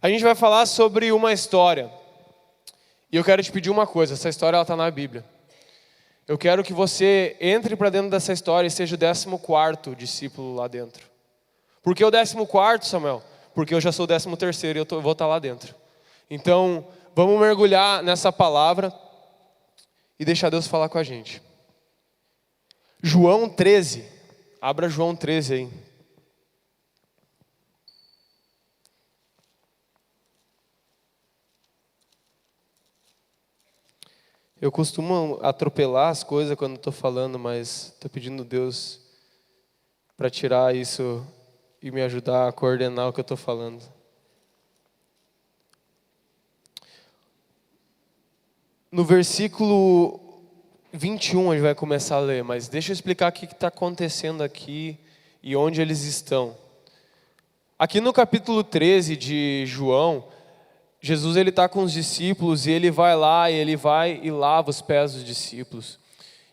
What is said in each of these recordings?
A gente vai falar sobre uma história. E eu quero te pedir uma coisa, essa história está na Bíblia. Eu quero que você entre para dentro dessa história e seja o 14º discípulo lá dentro. Por que o 14º, Samuel? Porque eu já sou o 13º e eu vou estar lá dentro. Então, vamos mergulhar nessa palavra e deixar Deus falar com a gente. João 13. Abra João 13 aí. Eu costumo atropelar as coisas quando estou falando, mas estou pedindo a Deus para tirar isso e me ajudar a coordenar o que eu estou falando. No versículo 21 a gente vai começar a ler, mas deixa eu explicar o que está acontecendo aqui e onde eles estão. Aqui no capítulo 13 de João, Jesus ele está com os discípulos e ele vai lá e lava os pés dos discípulos.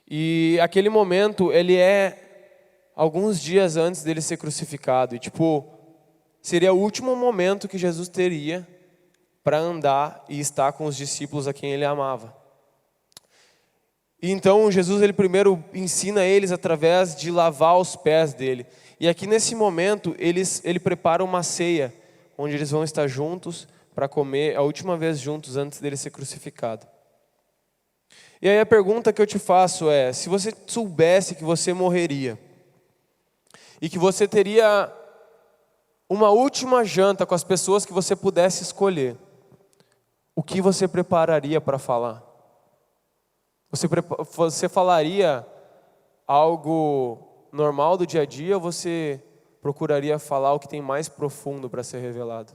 E aquele momento ele é alguns dias antes dele ser crucificado. E seria o último momento que Jesus teria para andar e estar com os discípulos a quem ele amava. E então Jesus ele primeiro ensina eles através de lavar os pés dele. E aqui nesse momento ele prepara uma ceia, onde eles vão estar juntos para comer a última vez juntos antes dele ser crucificado. E aí a pergunta que eu te faço é, se você soubesse que você morreria, e que você teria uma última janta com as pessoas que você pudesse escolher, o que você prepararia para falar? Você falaria algo normal do dia a dia, ou você procuraria falar o que tem mais profundo para ser revelado?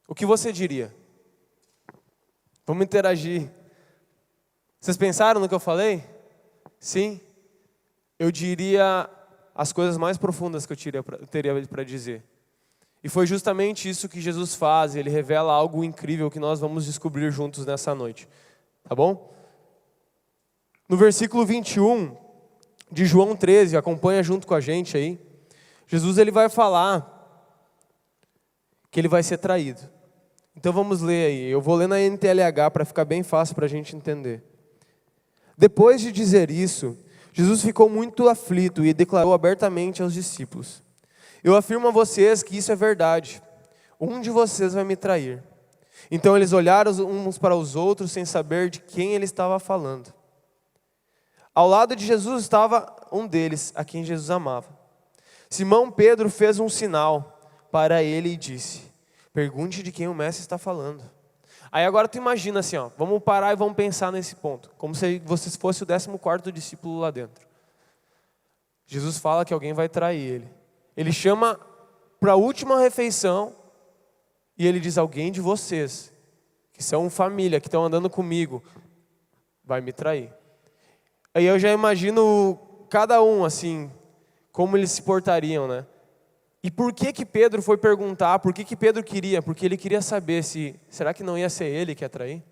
O que você diria? Vamos interagir. Vocês pensaram no que eu falei? Sim? Eu diria as coisas mais profundas que eu teria para dizer. E foi justamente isso que Jesus faz. Ele revela algo incrível que nós vamos descobrir juntos nessa noite. Tá bom? No versículo 21 de João 13, acompanha junto com a gente aí. Jesus ele vai falar que ele vai ser traído. Então vamos ler aí. Eu vou ler na NTLH para ficar bem fácil para a gente entender. Depois de dizer isso, Jesus ficou muito aflito e declarou abertamente aos discípulos: eu afirmo a vocês que isso é verdade. Um de vocês vai me trair. Então eles olharam uns para os outros sem saber de quem ele estava falando. Ao lado de Jesus estava um deles, a quem Jesus amava. Simão Pedro fez um sinal para ele e disse: pergunte de quem o mestre está falando. Aí agora tu imagina assim, vamos parar e vamos pensar nesse ponto, como se você fosse o 14º discípulo lá dentro. Jesus fala que alguém vai trair ele. Ele chama para a última refeição e ele diz: alguém de vocês, que são família, que estão andando comigo, vai me trair. Aí eu já imagino cada um assim, como eles se portariam, né? E por que Pedro foi perguntar, por que Pedro queria? Porque ele queria saber será que não ia ser ele que ia trair?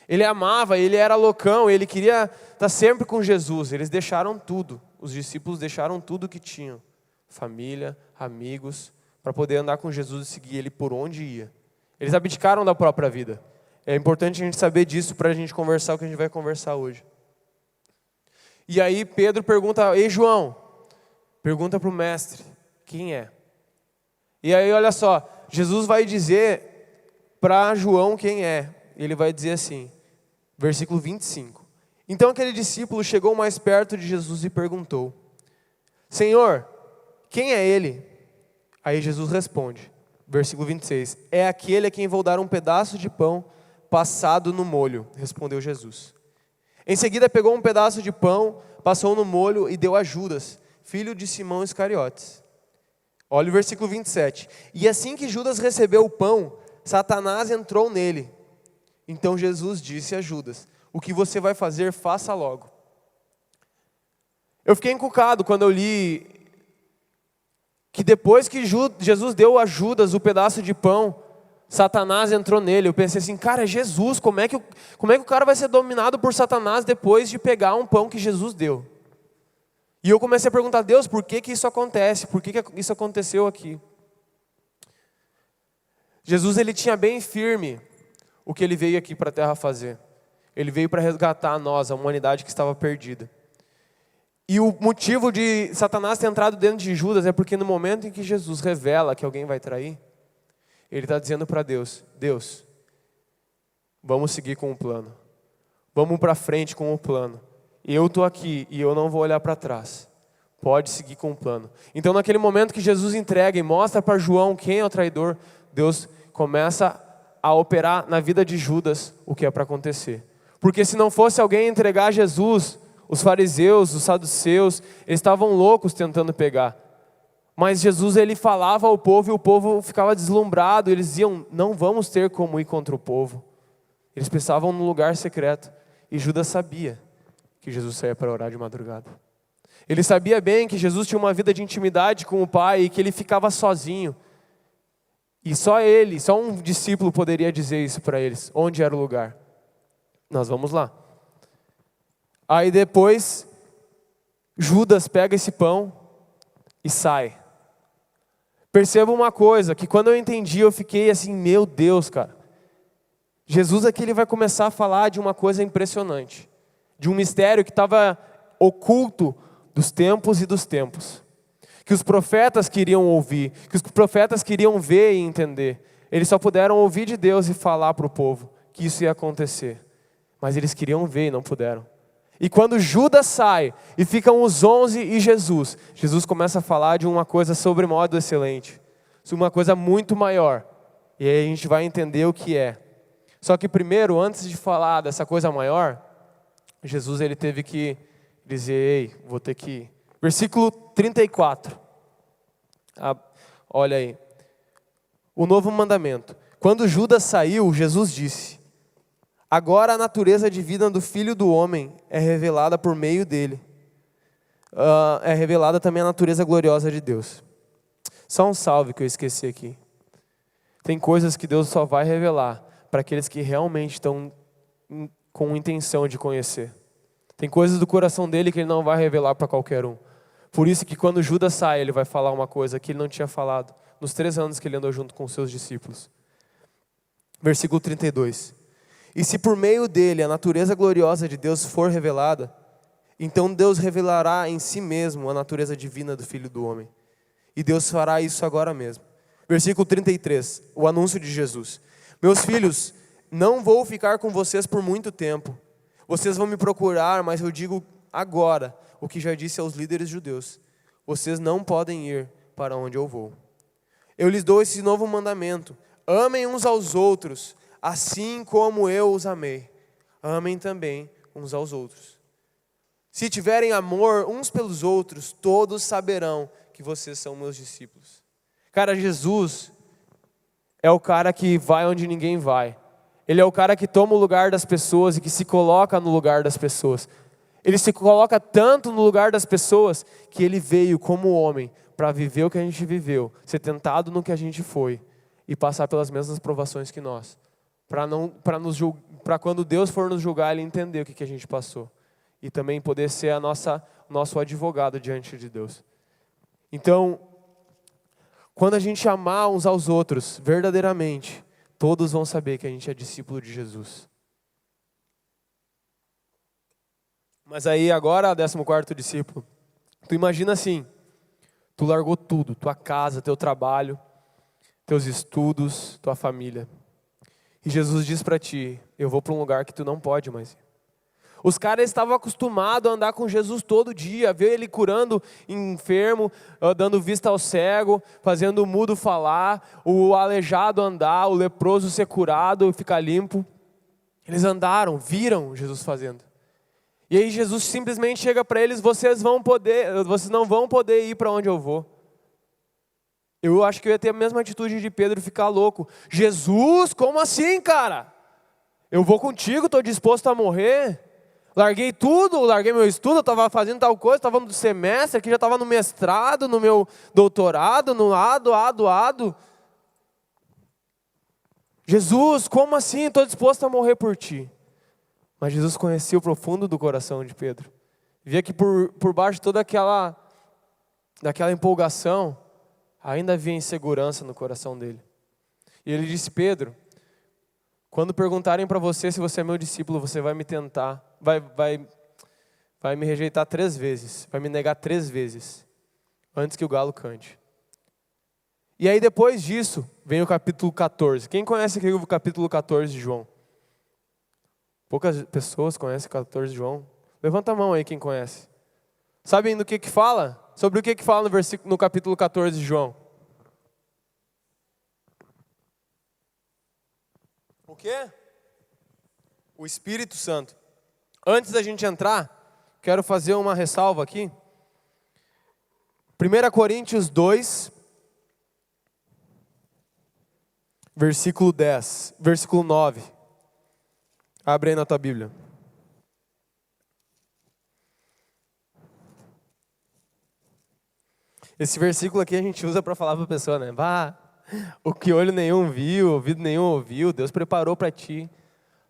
Ele amava, ele era loucão, ele queria estar sempre com Jesus. Eles deixaram tudo, os discípulos deixaram tudo que tinham. Família, amigos, para poder andar com Jesus e seguir ele por onde ia. Eles abdicaram da própria vida. É importante a gente saber disso para a gente conversar o que a gente vai conversar hoje. E aí Pedro pergunta: ei João, pergunta para o mestre, quem é? E aí olha só, Jesus vai dizer para João quem é. Ele vai dizer assim, versículo 25. Então aquele discípulo chegou mais perto de Jesus e perguntou: Senhor, quem é ele? Aí Jesus responde, versículo 26. É aquele a quem vou dar um pedaço de pão passado no molho, respondeu Jesus. Em seguida pegou um pedaço de pão, passou no molho e deu a Judas, filho de Simão Iscariotes. Olha o versículo 27. E assim que Judas recebeu o pão, Satanás entrou nele. Então Jesus disse a Judas: o que você vai fazer, faça logo. Eu fiquei encucado quando eu li que depois que Jesus deu a Judas o pedaço de pão, Satanás entrou nele. Eu pensei assim, cara, Jesus, como é que o cara vai ser dominado por Satanás depois de pegar um pão que Jesus deu? E eu comecei a perguntar: Deus, por que isso acontece? Por que isso aconteceu aqui? Jesus, ele tinha bem firme o que ele veio aqui para a terra fazer. Ele veio para resgatar nós, a humanidade que estava perdida. E o motivo de Satanás ter entrado dentro de Judas é porque no momento em que Jesus revela que alguém vai trair, ele está dizendo para Deus, Deus, vamos seguir com o plano. Vamos para frente com o plano. Eu estou aqui e eu não vou olhar para trás. Pode seguir com o plano. Então naquele momento que Jesus entrega e mostra para João quem é o traidor, Deus começa a operar na vida de Judas o que é para acontecer. Porque se não fosse alguém entregar Jesus, os fariseus, os saduceus, eles estavam loucos tentando pegar. Mas Jesus, ele falava ao povo e o povo ficava deslumbrado. Eles diziam, não vamos ter como ir contra o povo. Eles pensavam num lugar secreto. E Judas sabia que Jesus saía para orar de madrugada. Ele sabia bem que Jesus tinha uma vida de intimidade com o Pai e que ele ficava sozinho. E só ele, só um discípulo poderia dizer isso para eles. Onde era o lugar? Nós vamos lá. Aí depois, Judas pega esse pão e sai. Perceba uma coisa, que quando eu entendi, eu fiquei assim, meu Deus, cara. Jesus aqui ele vai começar a falar de uma coisa impressionante. De um mistério que estava oculto dos tempos e dos tempos. Que os profetas queriam ouvir, que os profetas queriam ver e entender. Eles só puderam ouvir de Deus e falar para o povo que isso ia acontecer. Mas eles queriam ver e não puderam. E quando Judas sai e ficam os 11 e Jesus, Jesus começa a falar de uma coisa sobremodo excelente, sobre uma coisa muito maior. E aí a gente vai entender o que é. Só que primeiro, antes de falar dessa coisa maior, Jesus ele teve que dizer, ei, vou ter que ir. Versículo 34. Olha aí. O novo mandamento. Quando Judas saiu, Jesus disse, agora a natureza divina do Filho do Homem é revelada por meio dele. É revelada também a natureza gloriosa de Deus. Só um salve que eu esqueci aqui. Tem coisas que Deus só vai revelar para aqueles que realmente estão com intenção de conhecer. Tem coisas do coração dele que ele não vai revelar para qualquer um. Por isso que quando Judas sai, ele vai falar uma coisa que ele não tinha falado nos 3 anos que ele andou junto com os seus discípulos. Versículo 32. E se por meio dele a natureza gloriosa de Deus for revelada, então Deus revelará em si mesmo a natureza divina do Filho do Homem. E Deus fará isso agora mesmo. Versículo 33, o anúncio de Jesus. Meus filhos, não vou ficar com vocês por muito tempo. Vocês vão me procurar, mas eu digo agora o que já disse aos líderes judeus. Vocês não podem ir para onde eu vou. Eu lhes dou esse novo mandamento. Amem uns aos outros, assim como eu os amei. Amem também uns aos outros. Se tiverem amor uns pelos outros, todos saberão que vocês são meus discípulos. Cara, Jesus é o cara que vai onde ninguém vai. Ele é o cara que toma o lugar das pessoas e que se coloca no lugar das pessoas. Ele se coloca tanto no lugar das pessoas que ele veio como homem para viver o que a gente viveu, ser tentado no que a gente foi e passar pelas mesmas provações que nós. Para quando Deus for nos julgar, ele entender o que a gente passou. E também poder ser nosso advogado diante de Deus. Então, quando a gente amar uns aos outros verdadeiramente, todos vão saber que a gente é discípulo de Jesus. Mas aí agora, 14º discípulo, tu imagina assim, tu largou tudo, tua casa, teu trabalho, teus estudos, tua família. E Jesus diz para ti, eu vou para um lugar que tu não pode mais ir. Os caras estavam acostumados a andar com Jesus todo dia, ver ele curando enfermo, dando vista ao cego, fazendo o mudo falar, o aleijado andar, o leproso ser curado, ficar limpo. Eles andaram, viram Jesus fazendo. E aí Jesus simplesmente chega para eles, vocês não vão poder ir para onde eu vou. Eu acho que eu ia ter a mesma atitude de Pedro, ficar louco. Jesus, como assim, cara? Eu vou contigo, estou disposto a morrer. Larguei tudo, larguei meu estudo, estava fazendo tal coisa, estava no semestre, aqui já estava no mestrado, no meu doutorado, no ado. Jesus, como assim? Estou disposto a morrer por ti. Mas Jesus conhecia o profundo do coração de Pedro. Via que por baixo de toda daquela empolgação, ainda havia insegurança no coração dele. E ele disse: Pedro, quando perguntarem para você se você é meu discípulo, você vai me tentar, vai me rejeitar 3 vezes, vai me negar 3 vezes, antes que o galo cante. E aí depois disso, vem o capítulo 14. Quem conhece aqui o capítulo 14 de João? Poucas pessoas conhecem o 14 de João. Levanta a mão aí quem conhece. Sabem do que fala? Sobre o que fala no capítulo 14 de João? O quê? O Espírito Santo. Antes da gente entrar, quero fazer uma ressalva aqui. 1 Coríntios 2, versículo 10, versículo 9. Abre aí na tua Bíblia. Esse versículo aqui a gente usa para falar para a pessoa, né? O que olho nenhum viu, ouvido nenhum ouviu, Deus preparou para ti.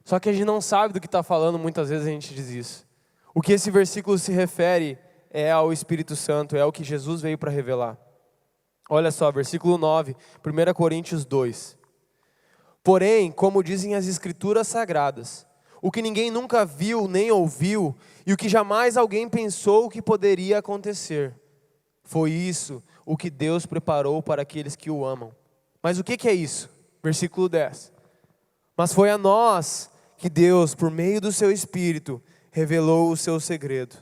Só que a gente não sabe do que está falando, muitas vezes a gente diz isso. O que esse versículo se refere é ao Espírito Santo, é o que Jesus veio para revelar. Olha só, versículo 9, 1 Coríntios 2. Porém, como dizem as Escrituras Sagradas, o que ninguém nunca viu nem ouviu, e o que jamais alguém pensou que poderia acontecer, foi isso o que Deus preparou para aqueles que o amam. Mas o que é isso? Versículo 10. Mas foi a nós que Deus, por meio do seu Espírito, revelou o seu segredo.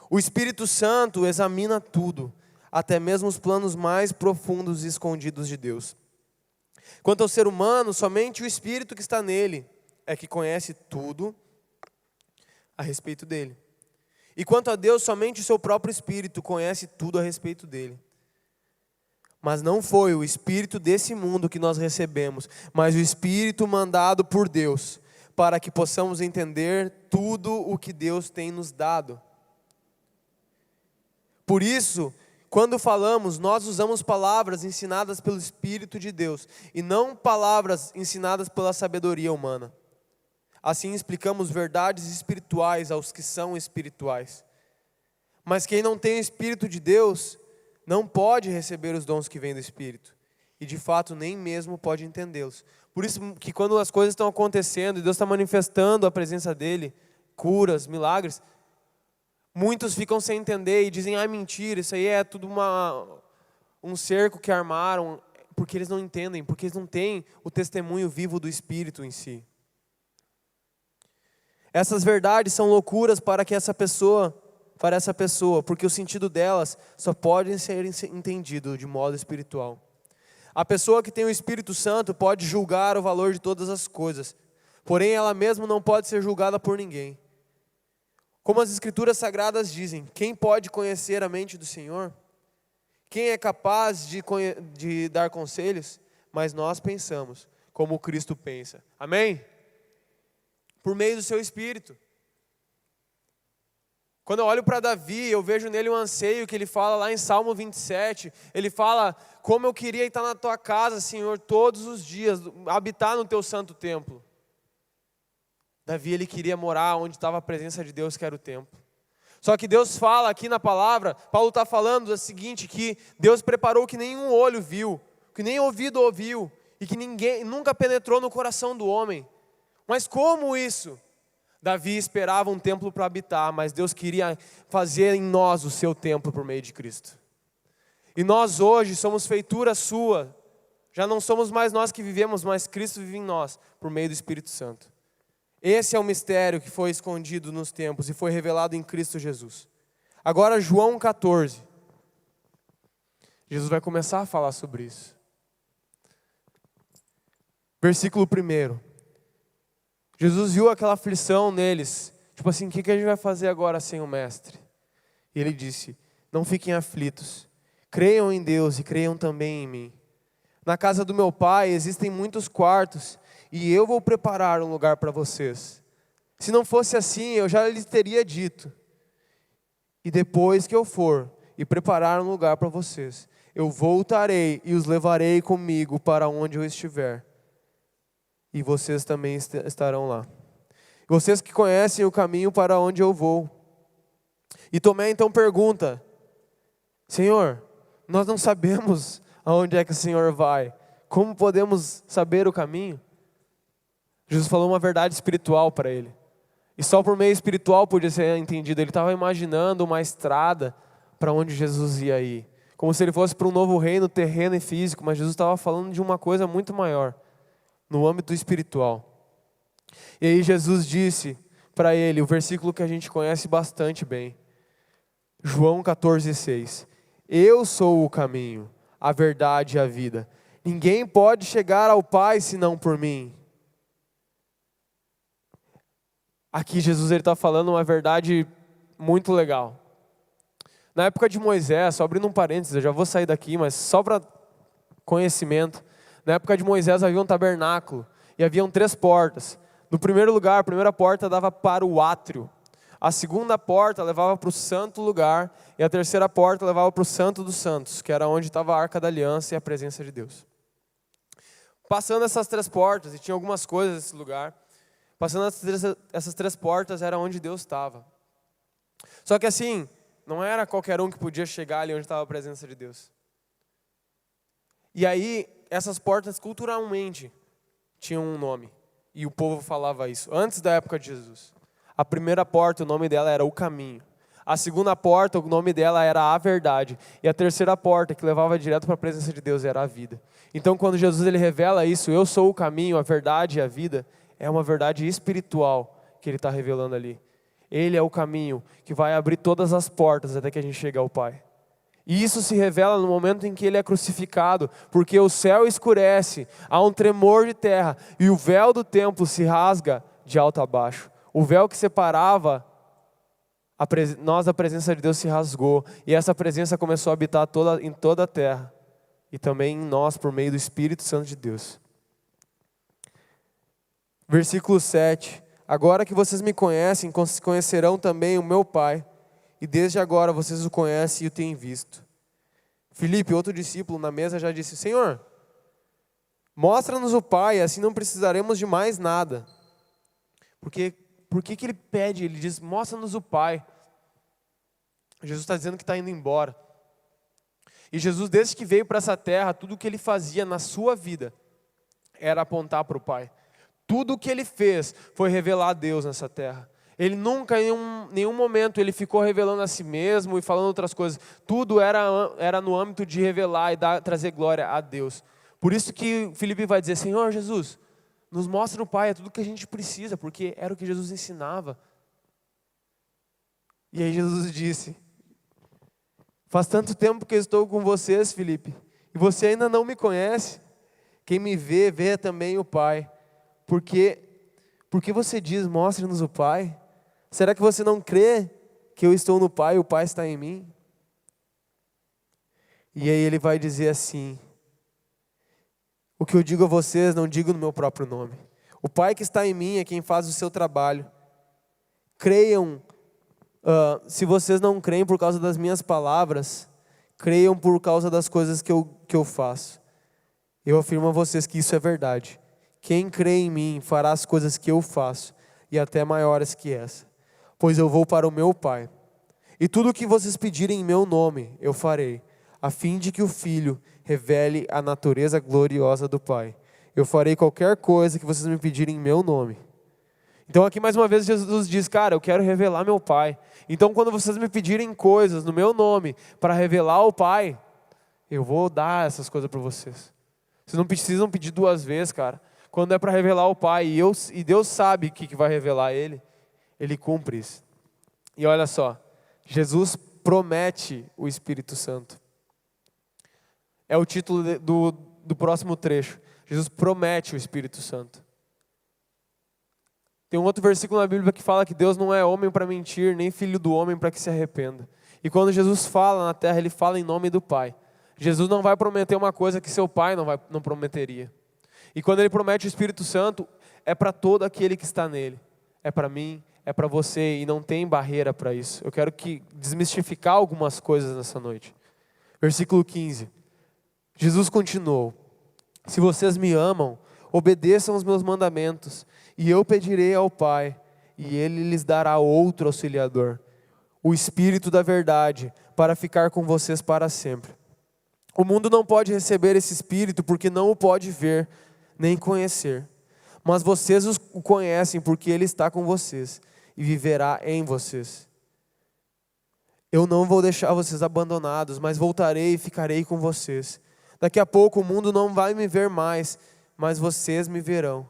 O Espírito Santo examina tudo, até mesmo os planos mais profundos e escondidos de Deus. Quanto ao ser humano, somente o Espírito que está nele é que conhece tudo a respeito dele. E quanto a Deus, somente o seu próprio Espírito conhece tudo a respeito dele. Mas não foi o Espírito desse mundo que nós recebemos, mas o Espírito mandado por Deus, para que possamos entender tudo o que Deus tem nos dado. Por isso, quando falamos, nós usamos palavras ensinadas pelo Espírito de Deus, e não palavras ensinadas pela sabedoria humana. Assim explicamos verdades espirituais aos que são espirituais. Mas quem não tem o Espírito de Deus, não pode receber os dons que vêm do Espírito. E de fato nem mesmo pode entendê-los. Por isso que quando as coisas estão acontecendo e Deus está manifestando a presença dEle, curas, milagres, muitos ficam sem entender e dizem: mentira, isso aí é tudo um cerco que armaram. Porque eles não entendem, porque eles não têm o testemunho vivo do Espírito em si. Essas verdades são loucuras para essa pessoa, porque o sentido delas só pode ser entendido de modo espiritual. A pessoa que tem o Espírito Santo pode julgar o valor de todas as coisas, porém ela mesma não pode ser julgada por ninguém. Como as Escrituras Sagradas dizem: quem pode conhecer a mente do Senhor? Quem é capaz de dar conselhos? Mas nós pensamos como Cristo pensa. Amém? Por meio do seu Espírito. Quando eu olho para Davi, eu vejo nele um anseio que ele fala lá em Salmo 27. Ele fala: como eu queria estar na tua casa, Senhor, todos os dias, habitar no teu santo templo. Davi, ele queria morar onde estava a presença de Deus, que era o templo. Só que Deus fala aqui na palavra, Paulo está falando o seguinte, que Deus preparou que nenhum olho viu, que nem ouvido ouviu, e que ninguém nunca penetrou no coração do homem. Mas como isso? Davi esperava um templo para habitar, mas Deus queria fazer em nós o seu templo por meio de Cristo. E nós hoje somos feitura sua, já não somos mais nós que vivemos, mas Cristo vive em nós, por meio do Espírito Santo. Esse é o mistério que foi escondido nos tempos e foi revelado em Cristo Jesus. Agora João 14. Jesus vai começar a falar sobre isso. Versículo 1. Jesus viu aquela aflição neles. Tipo assim, o que a gente vai fazer agora sem o Mestre? E ele disse: não fiquem aflitos. Creiam em Deus e creiam também em mim. Na casa do meu Pai existem muitos quartos, e eu vou preparar um lugar para vocês. Se não fosse assim, eu já lhes teria dito. E depois que eu for e preparar um lugar para vocês, eu voltarei e os levarei comigo para onde eu estiver. E vocês também estarão lá. Vocês que conhecem o caminho para onde eu vou. E Tomé então pergunta: Senhor, nós não sabemos aonde é que o Senhor vai. Como podemos saber o caminho? Jesus falou uma verdade espiritual para ele. E só por meio espiritual podia ser entendido. Ele estava imaginando uma estrada para onde Jesus ia ir. Como se ele fosse para um novo reino terreno e físico, mas Jesus estava falando de uma coisa muito maior, no âmbito espiritual. E aí Jesus disse para ele, o versículo que a gente conhece bastante bem. João 14,6. Eu sou o caminho, a verdade e a vida. Ninguém pode chegar ao Pai senão por mim. Aqui Jesus está falando uma verdade muito legal. Na época de Moisés, só abrindo um parênteses, eu já vou sair daqui, mas só para conhecimento. Na época de Moisés havia um tabernáculo e haviam 3 portas. No primeiro lugar, a primeira porta dava para o átrio. A segunda porta levava para o santo lugar e a terceira porta levava para o Santo dos Santos, que era onde estava a Arca da Aliança e a presença de Deus. Passando essas 3 portas, e tinha algumas coisas nesse lugar, passando essas 3 portas era onde Deus estava. Só que assim, não era qualquer um que podia chegar ali onde estava a presença de Deus. E aí, essas portas culturalmente tinham um nome, e o povo falava isso, antes da época de Jesus. A primeira porta, o nome dela era o caminho. A segunda porta, o nome dela era a verdade. E a terceira porta, que levava direto para a presença de Deus, era a vida. Então, quando Jesus ele revela isso, eu sou o caminho, a verdade e a vida, é uma verdade espiritual que ele está revelando ali. Ele é o caminho que vai abrir todas as portas até que a gente chegue ao Pai. E isso se revela no momento em que ele é crucificado, porque o céu escurece, há um tremor de terra, e o véu do templo se rasga de alto a baixo. O véu que separava nós da presença de Deus se rasgou, e essa presença começou a habitar em toda a terra, e também em nós por meio do Espírito Santo de Deus. Versículo 7. Agora que vocês me conhecem, conhecerão também o meu Pai, e desde agora vocês o conhecem e o têm visto. Filipe, outro discípulo na mesa, já disse, Senhor, mostra-nos o Pai, assim não precisaremos de mais nada. Porque por que ele pede? Ele diz, mostra-nos o Pai. Jesus está dizendo que está indo embora. E Jesus, desde que veio para essa terra, tudo o que ele fazia na sua vida era apontar para o Pai. Tudo o que ele fez foi revelar a Deus nessa terra. Ele nunca, em nenhum momento, ele ficou revelando a si mesmo e falando outras coisas. Tudo era no âmbito de revelar e trazer glória a Deus. Por isso que Filipe vai dizer, Senhor Jesus, nos mostra o Pai, é tudo que a gente precisa, porque era o que Jesus ensinava. E aí Jesus disse, faz tanto tempo que eu estou com vocês, Filipe, e você ainda não me conhece. Quem me vê, vê também o Pai. Porque você diz, mostre-nos o Pai. Será que você não crê que eu estou no Pai e o Pai está em mim? E aí ele vai dizer assim, o que eu digo a vocês, não digo no meu próprio nome. O Pai que está em mim é quem faz o seu trabalho. Creiam, se vocês não creem por causa das minhas palavras, creiam por causa das coisas que eu faço. Eu afirmo a vocês que isso é verdade. Quem crê em mim fará as coisas que eu faço, e até maiores que essa. Pois eu vou para o meu Pai. E tudo o que vocês pedirem em meu nome, eu farei, a fim de que o Filho revele a natureza gloriosa do Pai. Eu farei qualquer coisa que vocês me pedirem em meu nome. Então aqui mais uma vez Jesus diz, cara, eu quero revelar meu Pai. Então quando vocês me pedirem coisas no meu nome, para revelar o Pai, eu vou dar essas coisas para vocês. Vocês não precisam pedir 2 vezes, cara. Quando é para revelar o Pai, e Deus sabe o que vai revelar Ele cumpre isso. E olha só, Jesus promete o Espírito Santo. É o título do próximo trecho. Jesus promete o Espírito Santo. Tem um outro versículo na Bíblia que fala que Deus não é homem para mentir, nem filho do homem para que se arrependa. E quando Jesus fala na terra, Ele fala em nome do Pai. Jesus não vai prometer uma coisa que seu Pai não prometeria. E quando Ele promete o Espírito Santo, é para todo aquele que está nele. É para mim, é para você, e não tem barreira para isso. Eu quero desmistificar algumas coisas nessa noite. Versículo 15. Jesus continuou, se vocês me amam, obedeçam os meus mandamentos, e eu pedirei ao Pai, e Ele lhes dará outro auxiliador, o Espírito da verdade, para ficar com vocês para sempre. O mundo não pode receber esse Espírito porque não o pode ver nem conhecer. Mas vocês o conhecem porque Ele está com vocês e viverá em vocês. Eu não vou deixar vocês abandonados, mas voltarei e ficarei com vocês. Daqui a pouco o mundo não vai me ver mais, mas vocês me verão.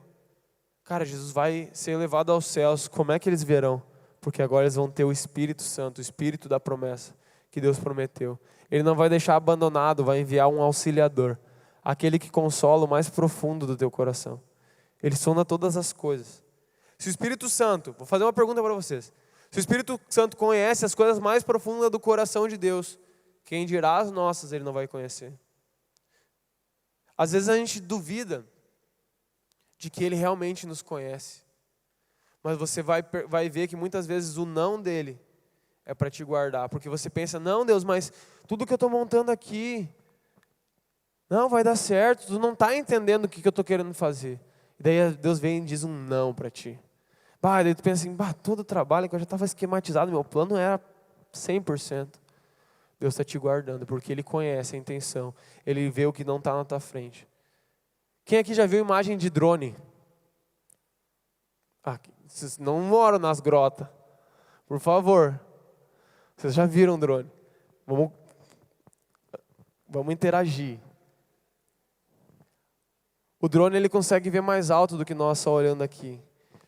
Cara, Jesus vai ser levado aos céus. Como é que eles verão? Porque agora eles vão ter o Espírito Santo, o Espírito da promessa que Deus prometeu. Ele não vai deixar abandonado, vai enviar um auxiliador, aquele que consola o mais profundo do teu coração. Ele sonda todas as coisas. Se o Espírito Santo, vou fazer uma pergunta para vocês. Se o Espírito Santo conhece as coisas mais profundas do coração de Deus, quem dirá as nossas ele não vai conhecer? Às vezes a gente duvida de que Ele realmente nos conhece. Mas você vai ver que muitas vezes o não dele é para te guardar. Porque você pensa, não Deus, mas tudo que eu estou montando aqui, não vai dar certo, tu não está entendendo o que eu estou querendo fazer. E daí Deus vem e diz um não para ti. Daí tu pensa assim, todo o trabalho que eu já estava esquematizado, meu plano era 100%. Deus está te guardando, porque Ele conhece a intenção. Ele vê o que não está na tua frente. Quem aqui já viu imagem de drone? Vocês não moram nas grotas. Por favor. Vocês já viram drone? Vamos interagir. O drone ele consegue ver mais alto do que nós só olhando aqui.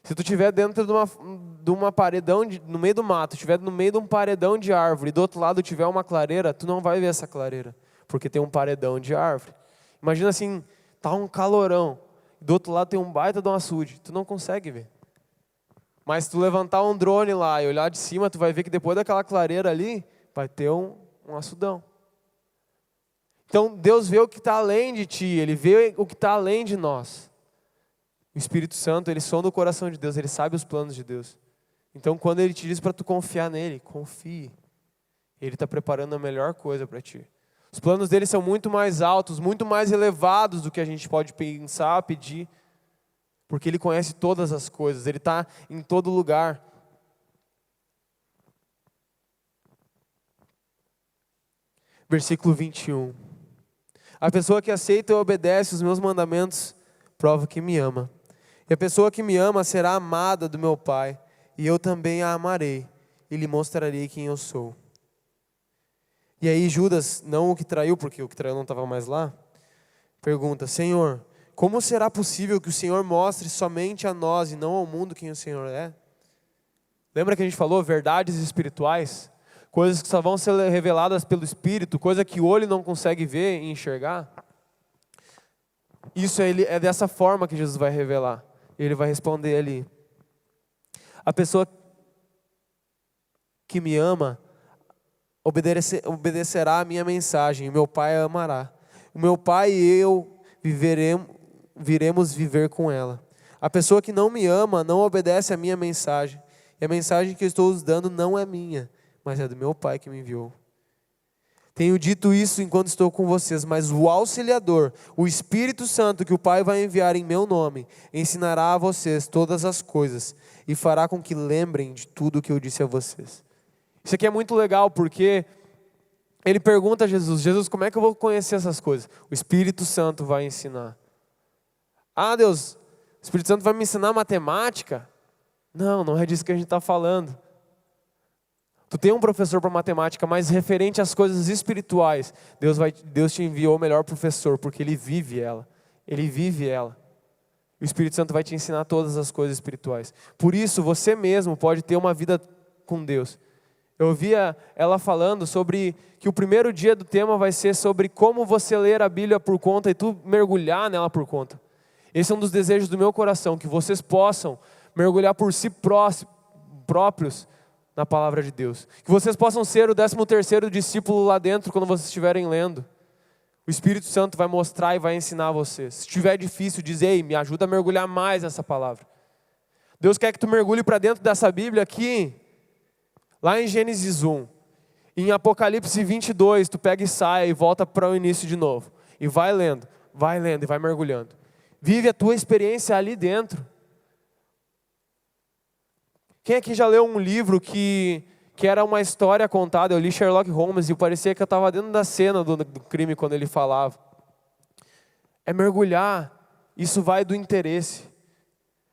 Se tu estiver dentro de uma paredão, no meio do mato, estiver no meio de um paredão de árvore, e do outro lado tiver uma clareira, tu não vai ver essa clareira, porque tem um paredão de árvore. Imagina assim, tá um calorão, do outro lado tem um baita de um açude, tu não consegue ver. Mas se tu levantar um drone lá e olhar de cima, tu vai ver que depois daquela clareira ali, vai ter um açudão. Então Deus vê o que está além de ti, Ele vê o que está além de nós. O Espírito Santo, Ele sonda o coração de Deus, Ele sabe os planos de Deus. Então quando Ele te diz para tu confiar nele, confie. Ele está preparando a melhor coisa para ti. Os planos dele são muito mais altos, muito mais elevados do que a gente pode pensar, pedir. Porque Ele conhece todas as coisas, Ele está em todo lugar. Versículo 21. A pessoa que aceita e obedece os meus mandamentos, prova que me ama. E a pessoa que me ama será amada do meu Pai, e eu também a amarei, e lhe mostrarei quem eu sou. E aí Judas, não o que traiu, porque o que traiu não estava mais lá, pergunta, Senhor, como será possível que o Senhor mostre somente a nós e não ao mundo quem o Senhor é? Lembra que a gente falou verdades espirituais? Coisas que só vão ser reveladas pelo Espírito, coisa que o olho não consegue ver e enxergar? Isso é dessa forma que Jesus vai revelar. Ele vai responder ali. A pessoa que me ama obedecerá a minha mensagem, e meu Pai a amará. O meu Pai e eu viremos viver com ela. A pessoa que não me ama não obedece a minha mensagem. E a mensagem que eu estou dando não é minha, mas é do meu Pai que me enviou. Tenho dito isso enquanto estou com vocês, mas o Auxiliador, o Espírito Santo que o Pai vai enviar em meu nome, ensinará a vocês todas as coisas e fará com que lembrem de tudo o que eu disse a vocês. Isso aqui é muito legal porque ele pergunta a Jesus, como é que eu vou conhecer essas coisas? O Espírito Santo vai ensinar. Deus, o Espírito Santo vai me ensinar matemática? Não é disso que a gente está falando. Tu tem um professor para matemática, mas referente às coisas espirituais, Deus te enviou o melhor professor, porque Ele vive ela. Ele vive ela. O Espírito Santo vai te ensinar todas as coisas espirituais. Por isso, você mesmo pode ter uma vida com Deus. Eu ouvia ela falando sobre que o primeiro dia do tema vai ser sobre como você ler a Bíblia por conta e tu mergulhar nela por conta. Esse é um dos desejos do meu coração, que vocês possam mergulhar por si próprios na palavra de Deus. Que vocês possam ser o 13º discípulo lá dentro quando vocês estiverem lendo. O Espírito Santo vai mostrar e vai ensinar vocês. Se estiver difícil, diz, me ajuda a mergulhar mais nessa palavra. Deus quer que tu mergulhe para dentro dessa Bíblia aqui, lá em Gênesis 1. Em Apocalipse 22, tu pega e sai e volta para o início de novo. E vai lendo e vai mergulhando. Vive a tua experiência ali dentro. Quem aqui já leu um livro que que era uma história contada. Eu li Sherlock Holmes e parecia que eu estava dentro da cena do crime quando ele falava. É mergulhar, isso vai do interesse.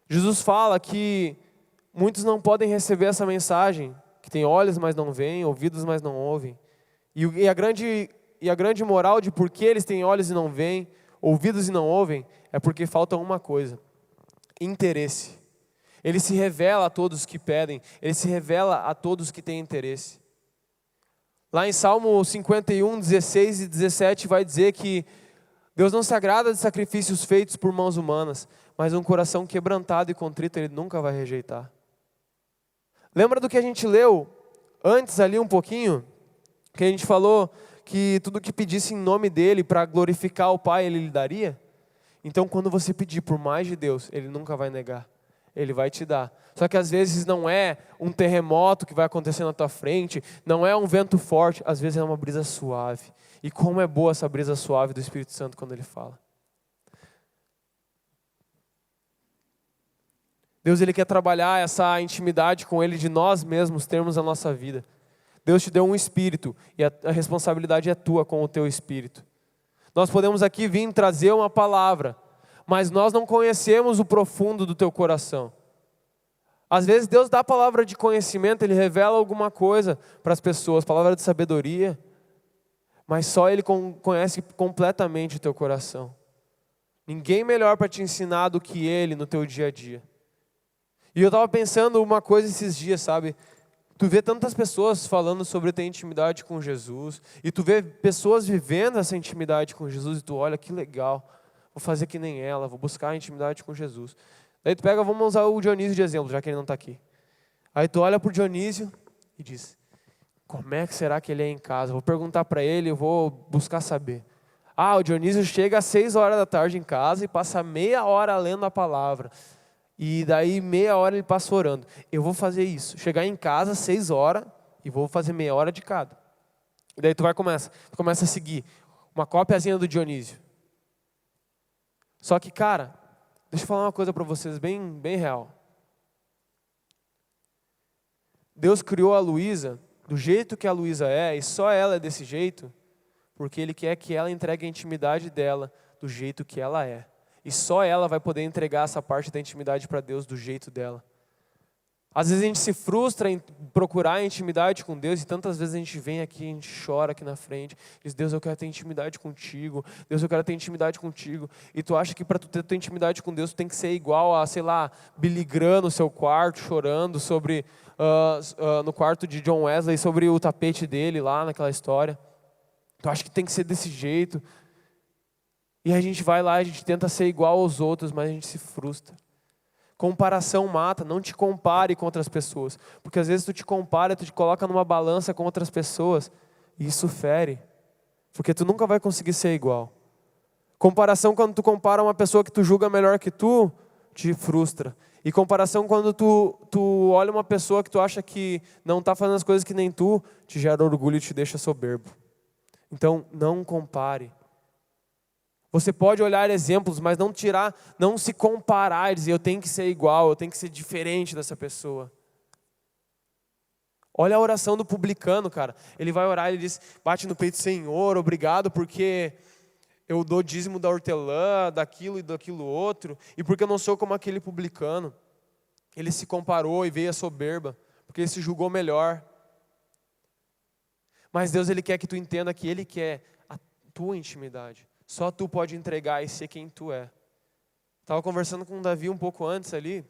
Jesus fala que muitos não podem receber essa mensagem, que tem olhos, mas não veem, ouvidos, mas não ouvem. E a grande moral de por que eles têm olhos e não veem, ouvidos e não ouvem, é porque falta uma coisa: interesse. Ele se revela a todos que pedem, ele se revela a todos que têm interesse. Lá em Salmo 51, 16 e 17 vai dizer que Deus não se agrada de sacrifícios feitos por mãos humanas, mas um coração quebrantado e contrito Ele nunca vai rejeitar. Lembra do que a gente leu antes ali um pouquinho? Que a gente falou que tudo que pedisse em nome dEle para glorificar o Pai, Ele lhe daria? Então quando você pedir por mais de Deus, Ele nunca vai negar. Ele vai te dar. Só que às vezes não é um terremoto que vai acontecer na tua frente, não é um vento forte, às vezes é uma brisa suave. E como é boa essa brisa suave do Espírito Santo quando Ele fala. Deus, Ele quer trabalhar essa intimidade com Ele de nós mesmos termos a nossa vida. Deus te deu um espírito e a responsabilidade é tua com o teu espírito. Nós podemos aqui vir trazer uma palavra, mas nós não conhecemos o profundo do teu coração. Às vezes Deus dá a palavra de conhecimento, Ele revela alguma coisa para as pessoas, palavra de sabedoria, mas só Ele conhece completamente o teu coração. Ninguém melhor para te ensinar do que Ele no teu dia a dia. E eu estava pensando uma coisa esses dias, sabe? Tu vê tantas pessoas falando sobre ter intimidade com Jesus, e tu vê pessoas vivendo essa intimidade com Jesus, e tu olha, que legal, vou fazer que nem ela, vou buscar a intimidade com Jesus. Daí tu pega, vamos usar o Dionísio de exemplo, já que ele não está aqui. Aí tu olha para o Dionísio e diz, como é que será que ele é em casa? Vou perguntar para ele, eu vou buscar saber. O Dionísio chega às 6 horas da tarde em casa e passa meia hora lendo a palavra. E daí meia hora ele passa orando. Eu vou fazer isso, chegar em casa às 6 horas e vou fazer meia hora de cada. E daí tu começa a seguir uma cópiazinha do Dionísio. Só que, cara, deixa eu falar uma coisa para vocês bem real. Deus criou a Luísa do jeito que a Luísa é, e só ela é desse jeito, porque Ele quer que ela entregue a intimidade dela do jeito que ela é. E só ela vai poder entregar essa parte da intimidade para Deus do jeito dela. Às vezes a gente se frustra em procurar a intimidade com Deus, e tantas vezes a gente vem aqui, a gente chora aqui na frente, diz, Deus, eu quero ter intimidade contigo, Deus, eu quero ter intimidade contigo. E tu acha que para tu ter tua intimidade com Deus, tu tem que ser igual a, sei lá, Billy Graham no seu quarto, chorando sobre, no quarto de John Wesley, sobre o tapete dele lá naquela história. Tu acha que tem que ser desse jeito. E a gente vai lá, a gente tenta ser igual aos outros, mas a gente se frustra. Comparação mata, não te compare com outras pessoas. Porque às vezes tu te compara, tu te coloca numa balança com outras pessoas, e isso fere. Porque tu nunca vai conseguir ser igual. Comparação quando tu compara uma pessoa que tu julga melhor que tu, te frustra. E comparação quando tu olha uma pessoa que tu acha que não está fazendo as coisas que nem tu, te gera orgulho e te deixa soberbo. Então, não compare. Você pode olhar exemplos, mas não se comparar e dizer, eu tenho que ser igual, eu tenho que ser diferente dessa pessoa. Olha a oração do publicano, cara. Ele vai orar, ele diz, bate no peito, Senhor, obrigado porque eu dou dízimo da hortelã, daquilo e daquilo outro, e porque eu não sou como aquele publicano. Ele se comparou e veio a soberba, porque ele se julgou melhor. Mas Deus, Ele quer que tu entenda que Ele quer a tua intimidade. Só tu pode entregar e ser quem tu é. Estava conversando com o Davi um pouco antes ali.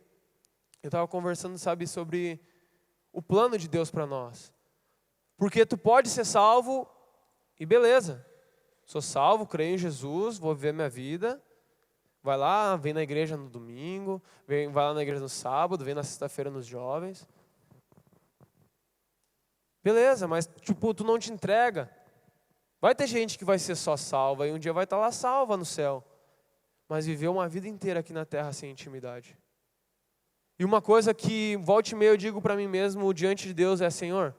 Eu estava conversando, sabe, sobre o plano de Deus para nós. Porque tu pode ser salvo e beleza. Sou salvo, creio em Jesus, vou viver minha vida. Vai lá, vem na igreja no domingo, vai lá na igreja no sábado, vem na sexta-feira nos jovens. Beleza, mas tipo, tu não te entrega. Vai ter gente que vai ser só salva e um dia vai estar lá salva no céu. Mas viveu uma vida inteira aqui na terra sem intimidade. E uma coisa que volta e meia eu digo para mim mesmo diante de Deus é, Senhor,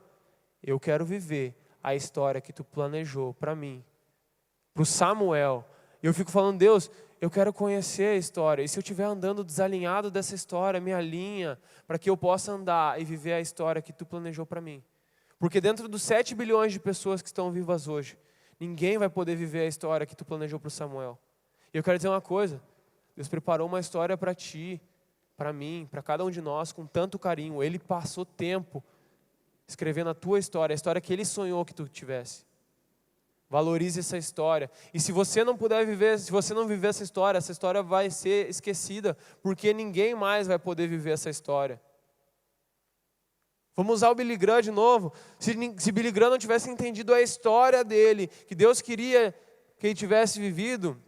eu quero viver a história que tu planejou para mim, para o Samuel. E eu fico falando, Deus, eu quero conhecer a história. E se eu estiver andando desalinhado dessa história, me alinha para que eu possa andar e viver a história que tu planejou para mim. Porque dentro dos 7 bilhões de pessoas que estão vivas hoje, ninguém vai poder viver a história que tu planejou para o Samuel. E eu quero dizer uma coisa, Deus preparou uma história para ti, para mim, para cada um de nós, com tanto carinho. Ele passou tempo escrevendo a tua história, a história que Ele sonhou que tu tivesse. Valorize essa história. E se você não puder viver, se você não viver essa história vai ser esquecida, porque ninguém mais vai poder viver essa história. Vamos usar o Billy Graham de novo. Se Billy Graham não tivesse entendido a história dele, que Deus queria que ele tivesse vivido,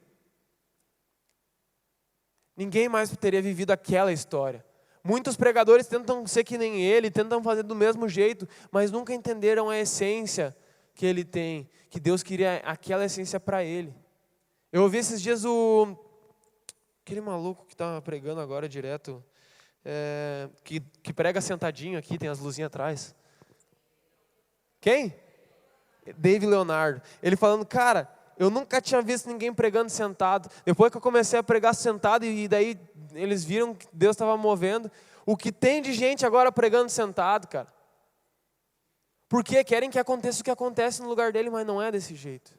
ninguém mais teria vivido aquela história. Muitos pregadores tentam ser que nem ele, tentam fazer do mesmo jeito, mas nunca entenderam a essência que ele tem, que Deus queria aquela essência para ele. Eu ouvi esses dias aquele maluco que está pregando agora direto, que prega sentadinho aqui, tem as luzinhas atrás. Quem? Dave Leonardo. Ele falando, cara, eu nunca tinha visto ninguém pregando sentado. Depois que eu comecei a pregar sentado, e daí eles viram que Deus estava movendo. O que tem de gente agora pregando sentado, cara? Porque querem que aconteça o que acontece no lugar dele, mas não é desse jeito.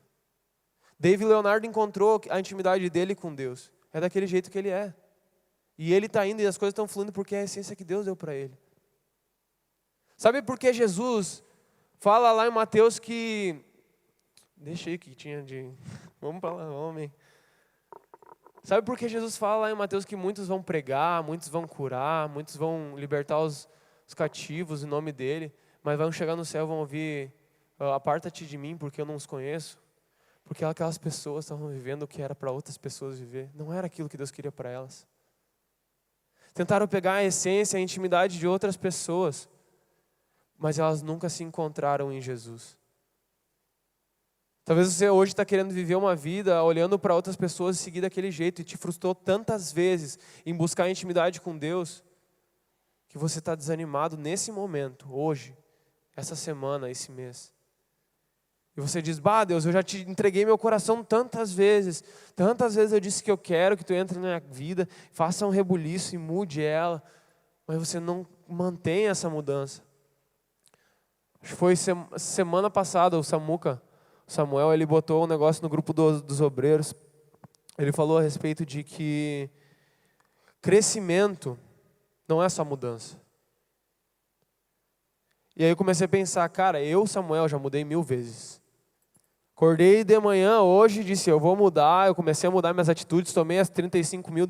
Dave Leonardo encontrou a intimidade dele com Deus. É daquele jeito que ele é. E ele está indo e as coisas estão fluindo porque é a essência que Deus deu para ele. Sabe por que Jesus fala lá em Mateus que... Deixa aí que tinha de... Vamos para lá, homem. Sabe por que Jesus fala lá em Mateus que muitos vão pregar, muitos vão curar, muitos vão libertar os cativos em nome dele, mas vão chegar no céu e vão ouvir, aparta-te de mim porque eu não os conheço? Porque aquelas pessoas estavam vivendo o que era para outras pessoas viver. Não era aquilo que Deus queria para elas. Tentaram pegar a essência, a intimidade de outras pessoas, mas elas nunca se encontraram em Jesus. Talvez você hoje está querendo viver uma vida olhando para outras pessoas e seguir daquele jeito e te frustrou tantas vezes em buscar intimidade com Deus que você está desanimado nesse momento, hoje, essa semana, esse mês. E você diz, Deus, eu já te entreguei meu coração tantas vezes eu disse que eu quero que tu entre na minha vida, faça um rebuliço e mude ela, mas você não mantém essa mudança. Acho que foi semana passada, o Samuel, ele botou um negócio no grupo dos obreiros, ele falou a respeito de que crescimento não é só mudança. E aí eu comecei a pensar, cara, Samuel, já mudei 1000 vezes. Acordei de manhã hoje e disse, eu vou mudar, eu comecei a mudar minhas atitudes, tomei as 35 mil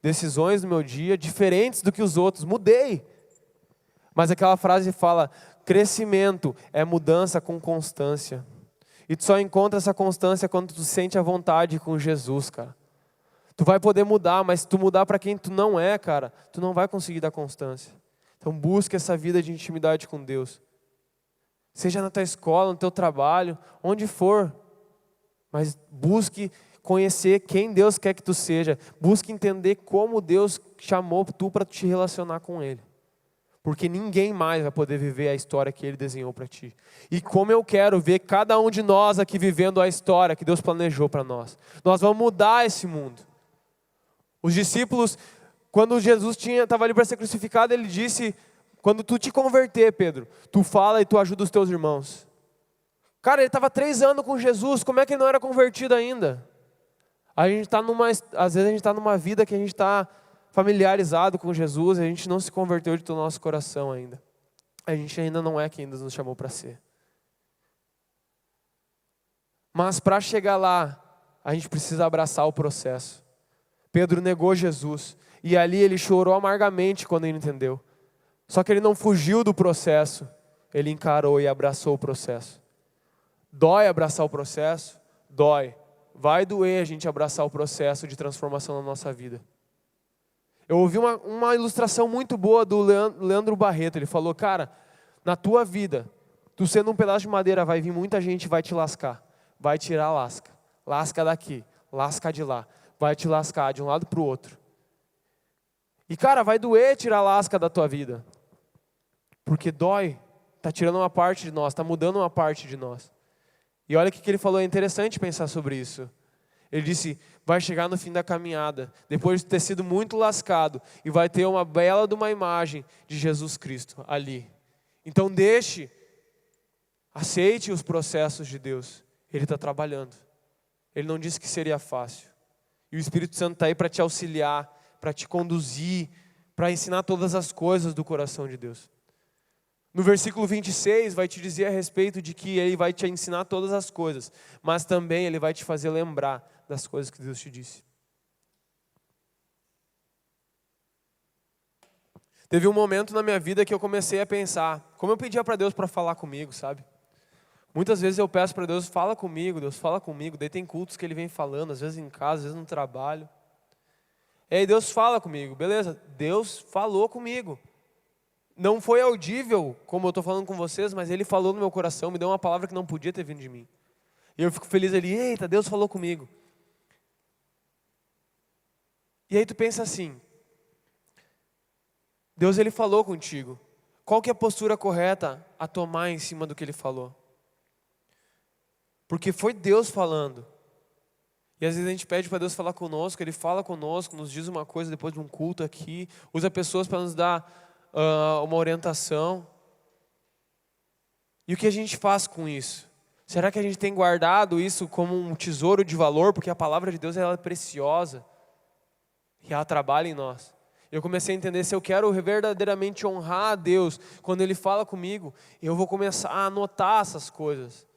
decisões no meu dia, diferentes do que os outros, mudei. Mas aquela frase fala, crescimento é mudança com constância. E tu só encontra essa constância quando tu sente a vontade com Jesus, cara. Tu vai poder mudar, mas se tu mudar para quem tu não é, cara, tu não vai conseguir dar constância. Então busca essa vida de intimidade com Deus. Seja na tua escola, no teu trabalho, onde for. Mas busque conhecer quem Deus quer que tu seja. Busque entender como Deus chamou tu para te relacionar com Ele. Porque ninguém mais vai poder viver a história que Ele desenhou para ti. E como eu quero ver cada um de nós aqui vivendo a história que Deus planejou para nós. Nós vamos mudar esse mundo. Os discípulos, quando Jesus estava ali para ser crucificado, Ele disse, quando tu te converter, Pedro, tu fala e tu ajuda os teus irmãos. Cara, ele estava 3 anos com Jesus, como é que ele não era convertido ainda? Às vezes a gente está numa vida que a gente está familiarizado com Jesus, a gente não se converteu de todo o nosso coração ainda. A gente ainda não é quem Deus nos chamou para ser. Mas para chegar lá, a gente precisa abraçar o processo. Pedro negou Jesus, e ali ele chorou amargamente quando ele entendeu. Só que ele não fugiu do processo, ele encarou e abraçou o processo. Dói abraçar o processo? Dói. Vai doer a gente abraçar o processo de transformação na nossa vida. Eu ouvi uma ilustração muito boa do Leandro Barreto. Ele falou, cara, na tua vida, tu sendo um pedaço de madeira, vai vir muita gente e vai te lascar. Vai tirar a lasca. Lasca daqui, lasca de lá. Vai te lascar de um lado para o outro. E cara, vai doer tirar a lasca da tua vida. Porque dói. Está tirando uma parte de nós, está mudando uma parte de nós. E olha o que ele falou, é interessante pensar sobre isso. Ele disse, vai chegar no fim da caminhada, depois de ter sido muito lascado, e vai ter uma bela de uma imagem de Jesus Cristo ali. Então aceite os processos de Deus. Ele está trabalhando. Ele não disse que seria fácil. E o Espírito Santo está aí para te auxiliar, para te conduzir, para ensinar todas as coisas do coração de Deus. No versículo 26 vai te dizer a respeito de que Ele vai te ensinar todas as coisas, mas também Ele vai te fazer lembrar das coisas que Deus te disse. Teve um momento na minha vida que eu comecei a pensar, como eu pedia para Deus para falar comigo, sabe? Muitas vezes eu peço para Deus, fala comigo, Deus fala comigo, daí tem cultos que Ele vem falando, às vezes em casa, às vezes no trabalho. E aí Deus fala comigo, beleza, Deus falou comigo. Não foi audível, como eu estou falando com vocês, mas Ele falou no meu coração, me deu uma palavra que não podia ter vindo de mim. E eu fico feliz ali, eita, Deus falou comigo. E aí tu pensa assim, Deus Ele falou contigo. Qual que é a postura correta a tomar em cima do que Ele falou? Porque foi Deus falando. E às vezes a gente pede para Deus falar conosco, Ele fala conosco, nos diz uma coisa depois de um culto aqui, usa pessoas para nos dar uma orientação. E o que a gente faz com isso? Será que a gente tem guardado isso como um tesouro de valor? Porque a palavra de Deus ela é preciosa e ela trabalha em nós. Eu comecei a entender, se eu quero verdadeiramente honrar a Deus, quando Ele fala comigo, eu vou começar a anotar essas coisas.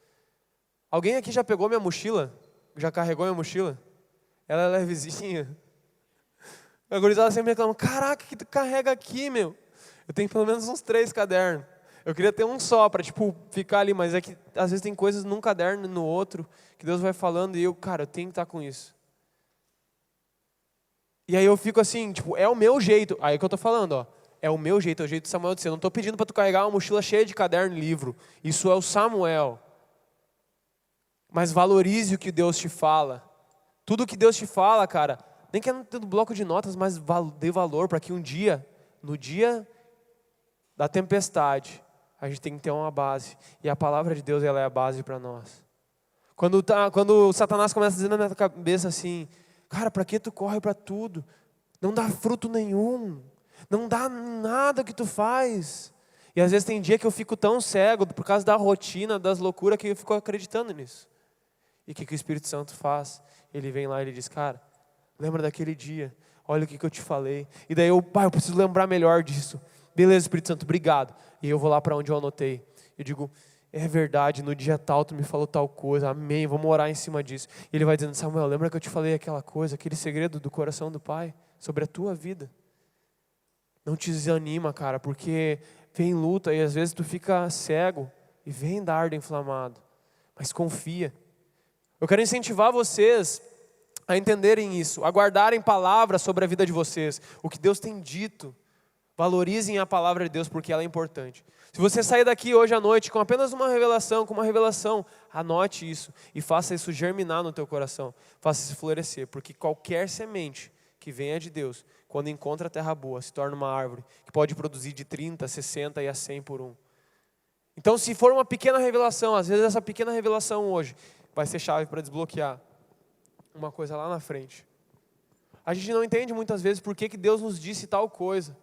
Alguém aqui já pegou minha mochila? Já carregou minha mochila? Ela é levezinha. A gurizada sempre reclama, caraca, o que tu carrega aqui, meu? Eu tenho pelo menos uns 3 cadernos. Eu queria ter um só para ficar ali, mas é que às vezes tem coisas num caderno e no outro, que Deus vai falando e eu tenho que estar com isso. E aí eu fico assim, é o meu jeito. Aí é que eu tô falando, ó. É o meu jeito, é o jeito de Samuel de ser. Eu não estou pedindo para tu carregar uma mochila cheia de caderno e livro. Isso é o Samuel. Mas valorize o que Deus te fala. Tudo que Deus te fala, cara, nem que é no bloco de notas, mas dê valor para que um dia, no dia da tempestade, a gente tem que ter uma base. E a palavra de Deus ela é a base para nós. Quando Satanás começa a dizer na minha cabeça assim, cara, para que tu corre para tudo? Não dá fruto nenhum. Não dá nada que tu faz. E às vezes tem dia que eu fico tão cego por causa da rotina, das loucuras, que eu fico acreditando nisso. E o que o Espírito Santo faz? Ele vem lá e ele diz, cara, lembra daquele dia, olha o que eu te falei. E daí eu preciso lembrar melhor disso. Beleza, Espírito Santo, obrigado. E eu vou lá para onde eu anotei. Eu digo, é verdade, no dia tal tu me falou tal coisa, amém, vamos orar em cima disso. E ele vai dizendo, Samuel, lembra que eu te falei aquela coisa, aquele segredo do coração do Pai, sobre a tua vida. Não te desanima, cara, porque vem luta e às vezes tu fica cego e vem dardo inflamado. Mas confia. Eu quero incentivar vocês a entenderem isso, a guardarem palavras sobre a vida de vocês, o que Deus tem dito. Valorizem a palavra de Deus porque ela é importante. Se você sair daqui hoje à noite com apenas uma revelação, anote isso e faça isso germinar no teu coração, faça isso florescer, porque qualquer semente que venha de Deus, quando encontra a terra boa, se torna uma árvore que pode produzir de 30, 60 e a 100 por um. Então, se for uma pequena revelação, às vezes essa pequena revelação hoje vai ser chave para desbloquear uma coisa lá na frente. A gente não entende muitas vezes por que Deus nos disse tal coisa.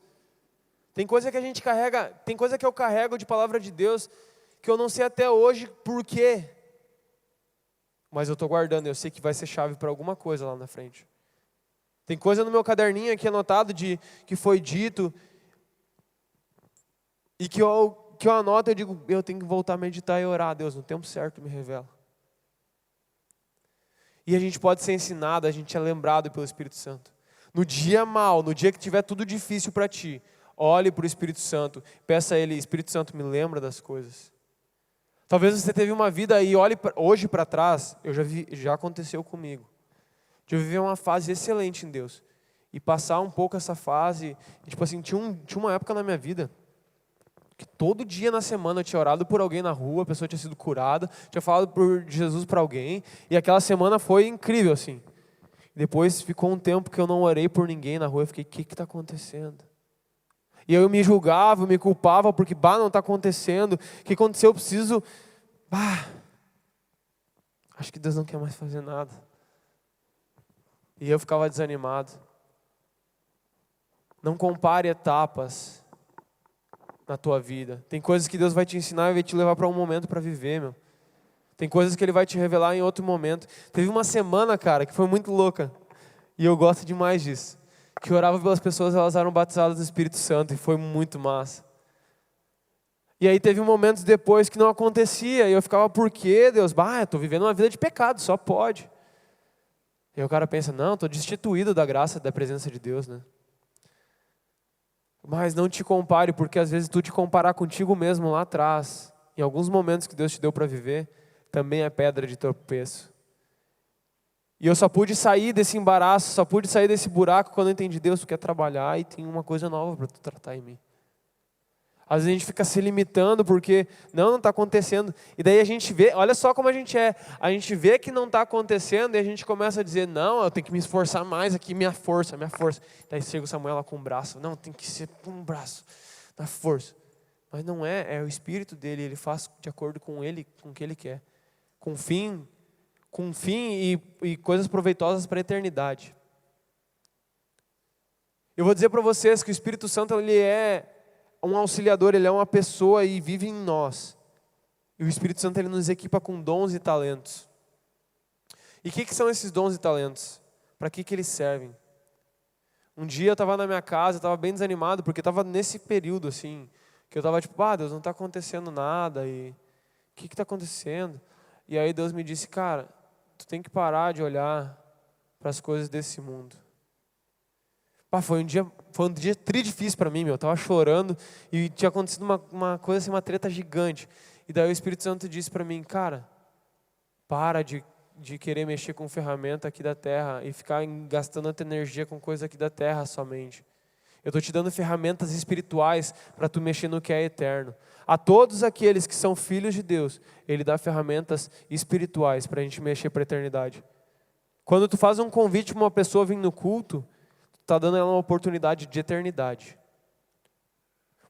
Tem coisa que a gente carrega, tem coisa que eu carrego de palavra de Deus que eu não sei até hoje por quê. Mas eu estou guardando, eu sei que vai ser chave para alguma coisa lá na frente. Tem coisa no meu caderninho aqui anotado que foi dito e que eu anoto e eu digo, eu tenho que voltar a meditar e orar. Deus, no tempo certo me revela. E a gente pode ser ensinado, a gente é lembrado pelo Espírito Santo. No dia mal, no dia que tiver tudo difícil para ti, olhe para o Espírito Santo, peça a Ele, Espírito Santo, me lembra das coisas. Talvez você teve uma vida aí, olhe hoje para trás, já aconteceu comigo. De eu viver uma fase excelente em Deus. E passar um pouco essa fase, tinha uma época na minha vida, que todo dia na semana eu tinha orado por alguém na rua, a pessoa tinha sido curada, tinha falado por Jesus para alguém, e aquela semana foi incrível, assim. Depois ficou um tempo que eu não orei por ninguém na rua, eu fiquei, o que está acontecendo? E eu me julgava, eu me culpava, porque, não está acontecendo, o que aconteceu, eu preciso, acho que Deus não quer mais fazer nada. E eu ficava desanimado. Não compare etapas. na tua vida. Tem coisas que Deus vai te ensinar e vai te levar para um momento para viver, meu. Tem coisas que Ele vai te revelar em outro momento. Teve uma semana, cara, que foi muito louca. E eu gosto demais disso. Que eu orava pelas pessoas, elas eram batizadas do Espírito Santo. E foi muito massa. E aí teve momentos depois que não acontecia. E eu ficava, por quê, Deus? Eu estou vivendo uma vida de pecado, só pode. E aí o cara pensa, não, estou destituído da graça, da presença de Deus, né? Mas não te compare, porque às vezes tu te comparar contigo mesmo lá atrás, em alguns momentos que Deus te deu para viver, também é pedra de tropeço. E eu só pude sair desse embaraço, só pude sair desse buraco quando eu entendi, Deus, tu quer trabalhar e tem uma coisa nova para tu tratar em mim. Às vezes a gente fica se limitando porque não está acontecendo. E daí a gente vê, olha só como a gente é. A gente vê que não está acontecendo e a gente começa a dizer, não, eu tenho que me esforçar mais aqui, minha força. Daí chega o Samuel lá com o braço. Não, tem que ser com o braço, na força. Mas não é o Espírito dele, ele faz de acordo com ele, com o que ele quer. Com fim e coisas proveitosas para a eternidade. Eu vou dizer para vocês que o Espírito Santo, ele é um auxiliador, ele é uma pessoa e vive em nós. E o Espírito Santo, ele nos equipa com dons e talentos. E o que são esses dons e talentos? Para que eles servem? Um dia eu estava na minha casa, eu estava bem desanimado, porque estava nesse período assim, que eu estava tipo, Deus, não está acontecendo nada, e o que está acontecendo? E aí Deus me disse, cara, tu tem que parar de olhar para as coisas desse mundo. Foi um dia difícil para mim, meu. Eu estava chorando e tinha acontecido uma coisa assim, uma treta gigante. E daí o Espírito Santo disse para mim, cara, para de querer mexer com ferramenta aqui da terra e ficar gastando a tua energia com coisa aqui da terra somente. Eu estou te dando ferramentas espirituais para tu mexer no que é eterno. A todos aqueles que são filhos de Deus, Ele dá ferramentas espirituais para a gente mexer para a eternidade. Quando tu faz um convite para uma pessoa vir no culto, está dando ela uma oportunidade de eternidade.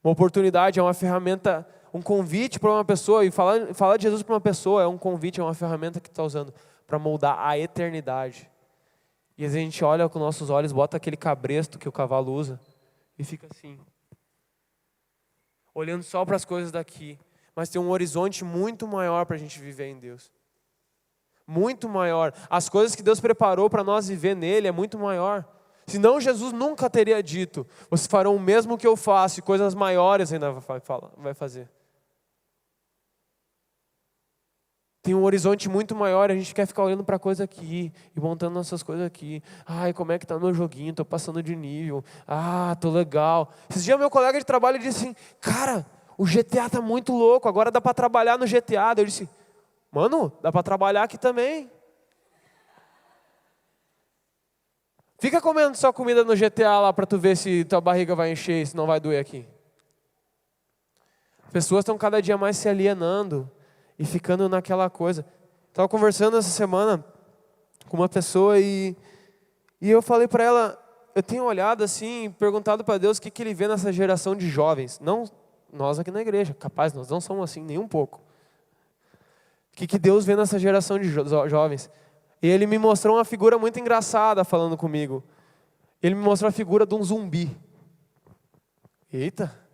Uma oportunidade é uma ferramenta, um convite para uma pessoa, e falar de Jesus para uma pessoa é um convite, é uma ferramenta que tu está usando para moldar a eternidade. E às vezes a gente olha com nossos olhos, bota aquele cabresto que o cavalo usa e fica assim, olhando só para as coisas daqui. Mas tem um horizonte muito maior para a gente viver em Deus. Muito maior. As coisas que Deus preparou para nós viver nele é muito maior. Senão Jesus nunca teria dito, vocês farão o mesmo que eu faço e coisas maiores ainda vai fazer. Tem um horizonte muito maior, a gente quer ficar olhando para coisa aqui e montando nossas coisas aqui. Ai, como é que tá meu joguinho? Tô passando de nível. Tô legal. Esses dias meu colega de trabalho disse assim, cara, o GTA tá muito louco, agora dá para trabalhar no GTA. Eu disse, mano, dá para trabalhar aqui também. Fica comendo só comida no GTA lá para tu ver se tua barriga vai encher e se não vai doer aqui. As pessoas estão cada dia mais se alienando e ficando naquela coisa. Estava conversando essa semana com uma pessoa e eu falei para ela, eu tenho olhado assim e perguntado para Deus o que Ele vê nessa geração de jovens. Não nós aqui na igreja, capaz, nós não somos assim nem um pouco. O que Deus vê nessa geração de jovens? E Ele me mostrou uma figura muito engraçada falando comigo. Ele me mostrou a figura de um zumbi. Eita!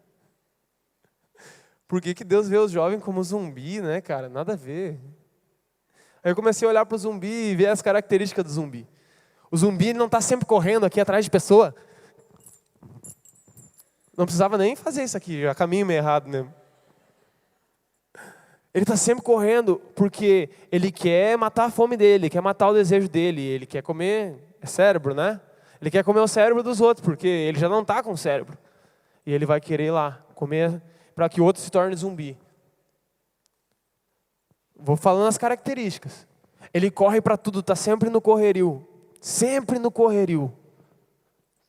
Por que Deus vê os jovens como zumbi, né, cara? Nada a ver. Aí eu comecei a olhar para o zumbi e ver as características do zumbi. O zumbi não está sempre correndo aqui atrás de pessoa. Não precisava nem fazer isso aqui, já caminho meio errado mesmo. Ele está sempre correndo porque ele quer matar a fome dele, quer matar o desejo dele, ele quer comer cérebro, né? Ele quer comer o cérebro dos outros, porque ele já não está com cérebro. E ele vai querer ir lá comer para que o outro se torne zumbi. Vou falando as características. Ele corre para tudo, está sempre no correrio. Sempre no correrio.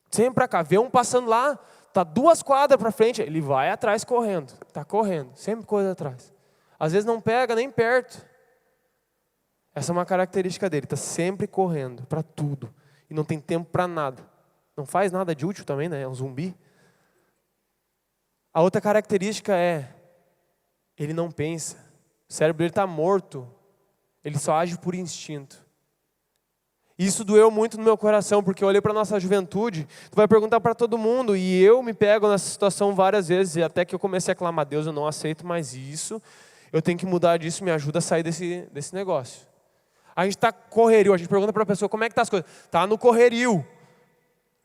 Sempre para cá. Vê um passando lá, está 2 quadras para frente, ele vai atrás correndo. Está correndo, sempre correndo atrás. Às vezes não pega nem perto. Essa é uma característica dele, está sempre correndo para tudo. E não tem tempo para nada. Não faz nada de útil também, né? É um zumbi. A outra característica é, ele não pensa. O cérebro dele está morto. Ele só age por instinto. E isso doeu muito no meu coração, porque eu olhei para a nossa juventude, tu vai perguntar para todo mundo, e eu me pego nessa situação várias vezes, e até que eu comecei a clamar, Deus, eu não aceito mais isso, eu tenho que mudar disso, me ajuda a sair desse negócio. A gente está correrio, a gente pergunta para a pessoa, como é que tá as coisas? Tá no correrio.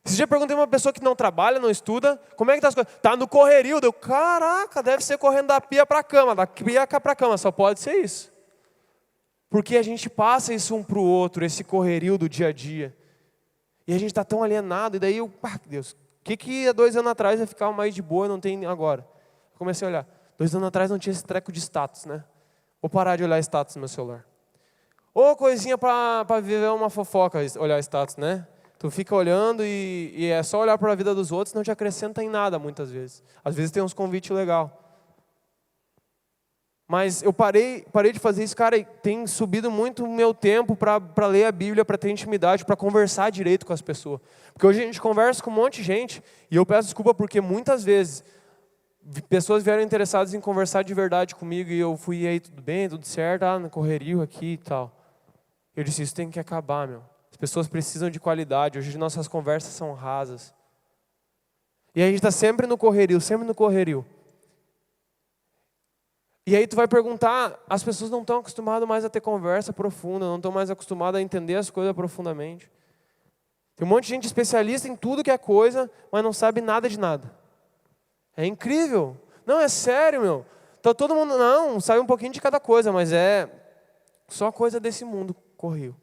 Esse dia eu perguntei para uma pessoa que não trabalha, não estuda, como é que tá as coisas? Tá no correrio. Deu, caraca, deve ser correndo da pia para a cama, da pia para a cama, só pode ser isso. Porque a gente passa isso um para o outro, esse correrio do dia a dia. E a gente está tão alienado, e daí eu, Deus, o que há 2 anos atrás ia ficar mais de boa e não tem agora? Eu comecei a olhar, 2 anos atrás não tinha esse treco de status, né? Vou parar de olhar status no meu celular. Ou coisinha para viver uma fofoca, olhar status, né? Tu fica olhando e é só olhar para a vida dos outros, não te acrescenta em nada muitas vezes. Às vezes tem uns convites legais. Mas eu parei de fazer isso, cara, e tem subido muito o meu tempo para ler a Bíblia, para ter intimidade, para conversar direito com as pessoas. Porque hoje a gente conversa com um monte de gente, e eu peço desculpa porque muitas vezes pessoas vieram interessadas em conversar de verdade comigo, e eu fui, e aí, tudo bem, tudo certo, na correria aqui e tal. Eu disse, isso tem que acabar, meu. As pessoas precisam de qualidade, hoje nossas conversas são rasas. E a gente está sempre no correrio, sempre no correrio. E aí tu vai perguntar, as pessoas não estão acostumadas mais a ter conversa profunda, não estão mais acostumadas a entender as coisas profundamente. Tem um monte de gente especialista em tudo que é coisa, mas não sabe nada de nada. É incrível. Não, é sério, meu. Então todo mundo, não, sabe um pouquinho de cada coisa, mas é só coisa desse mundo correu.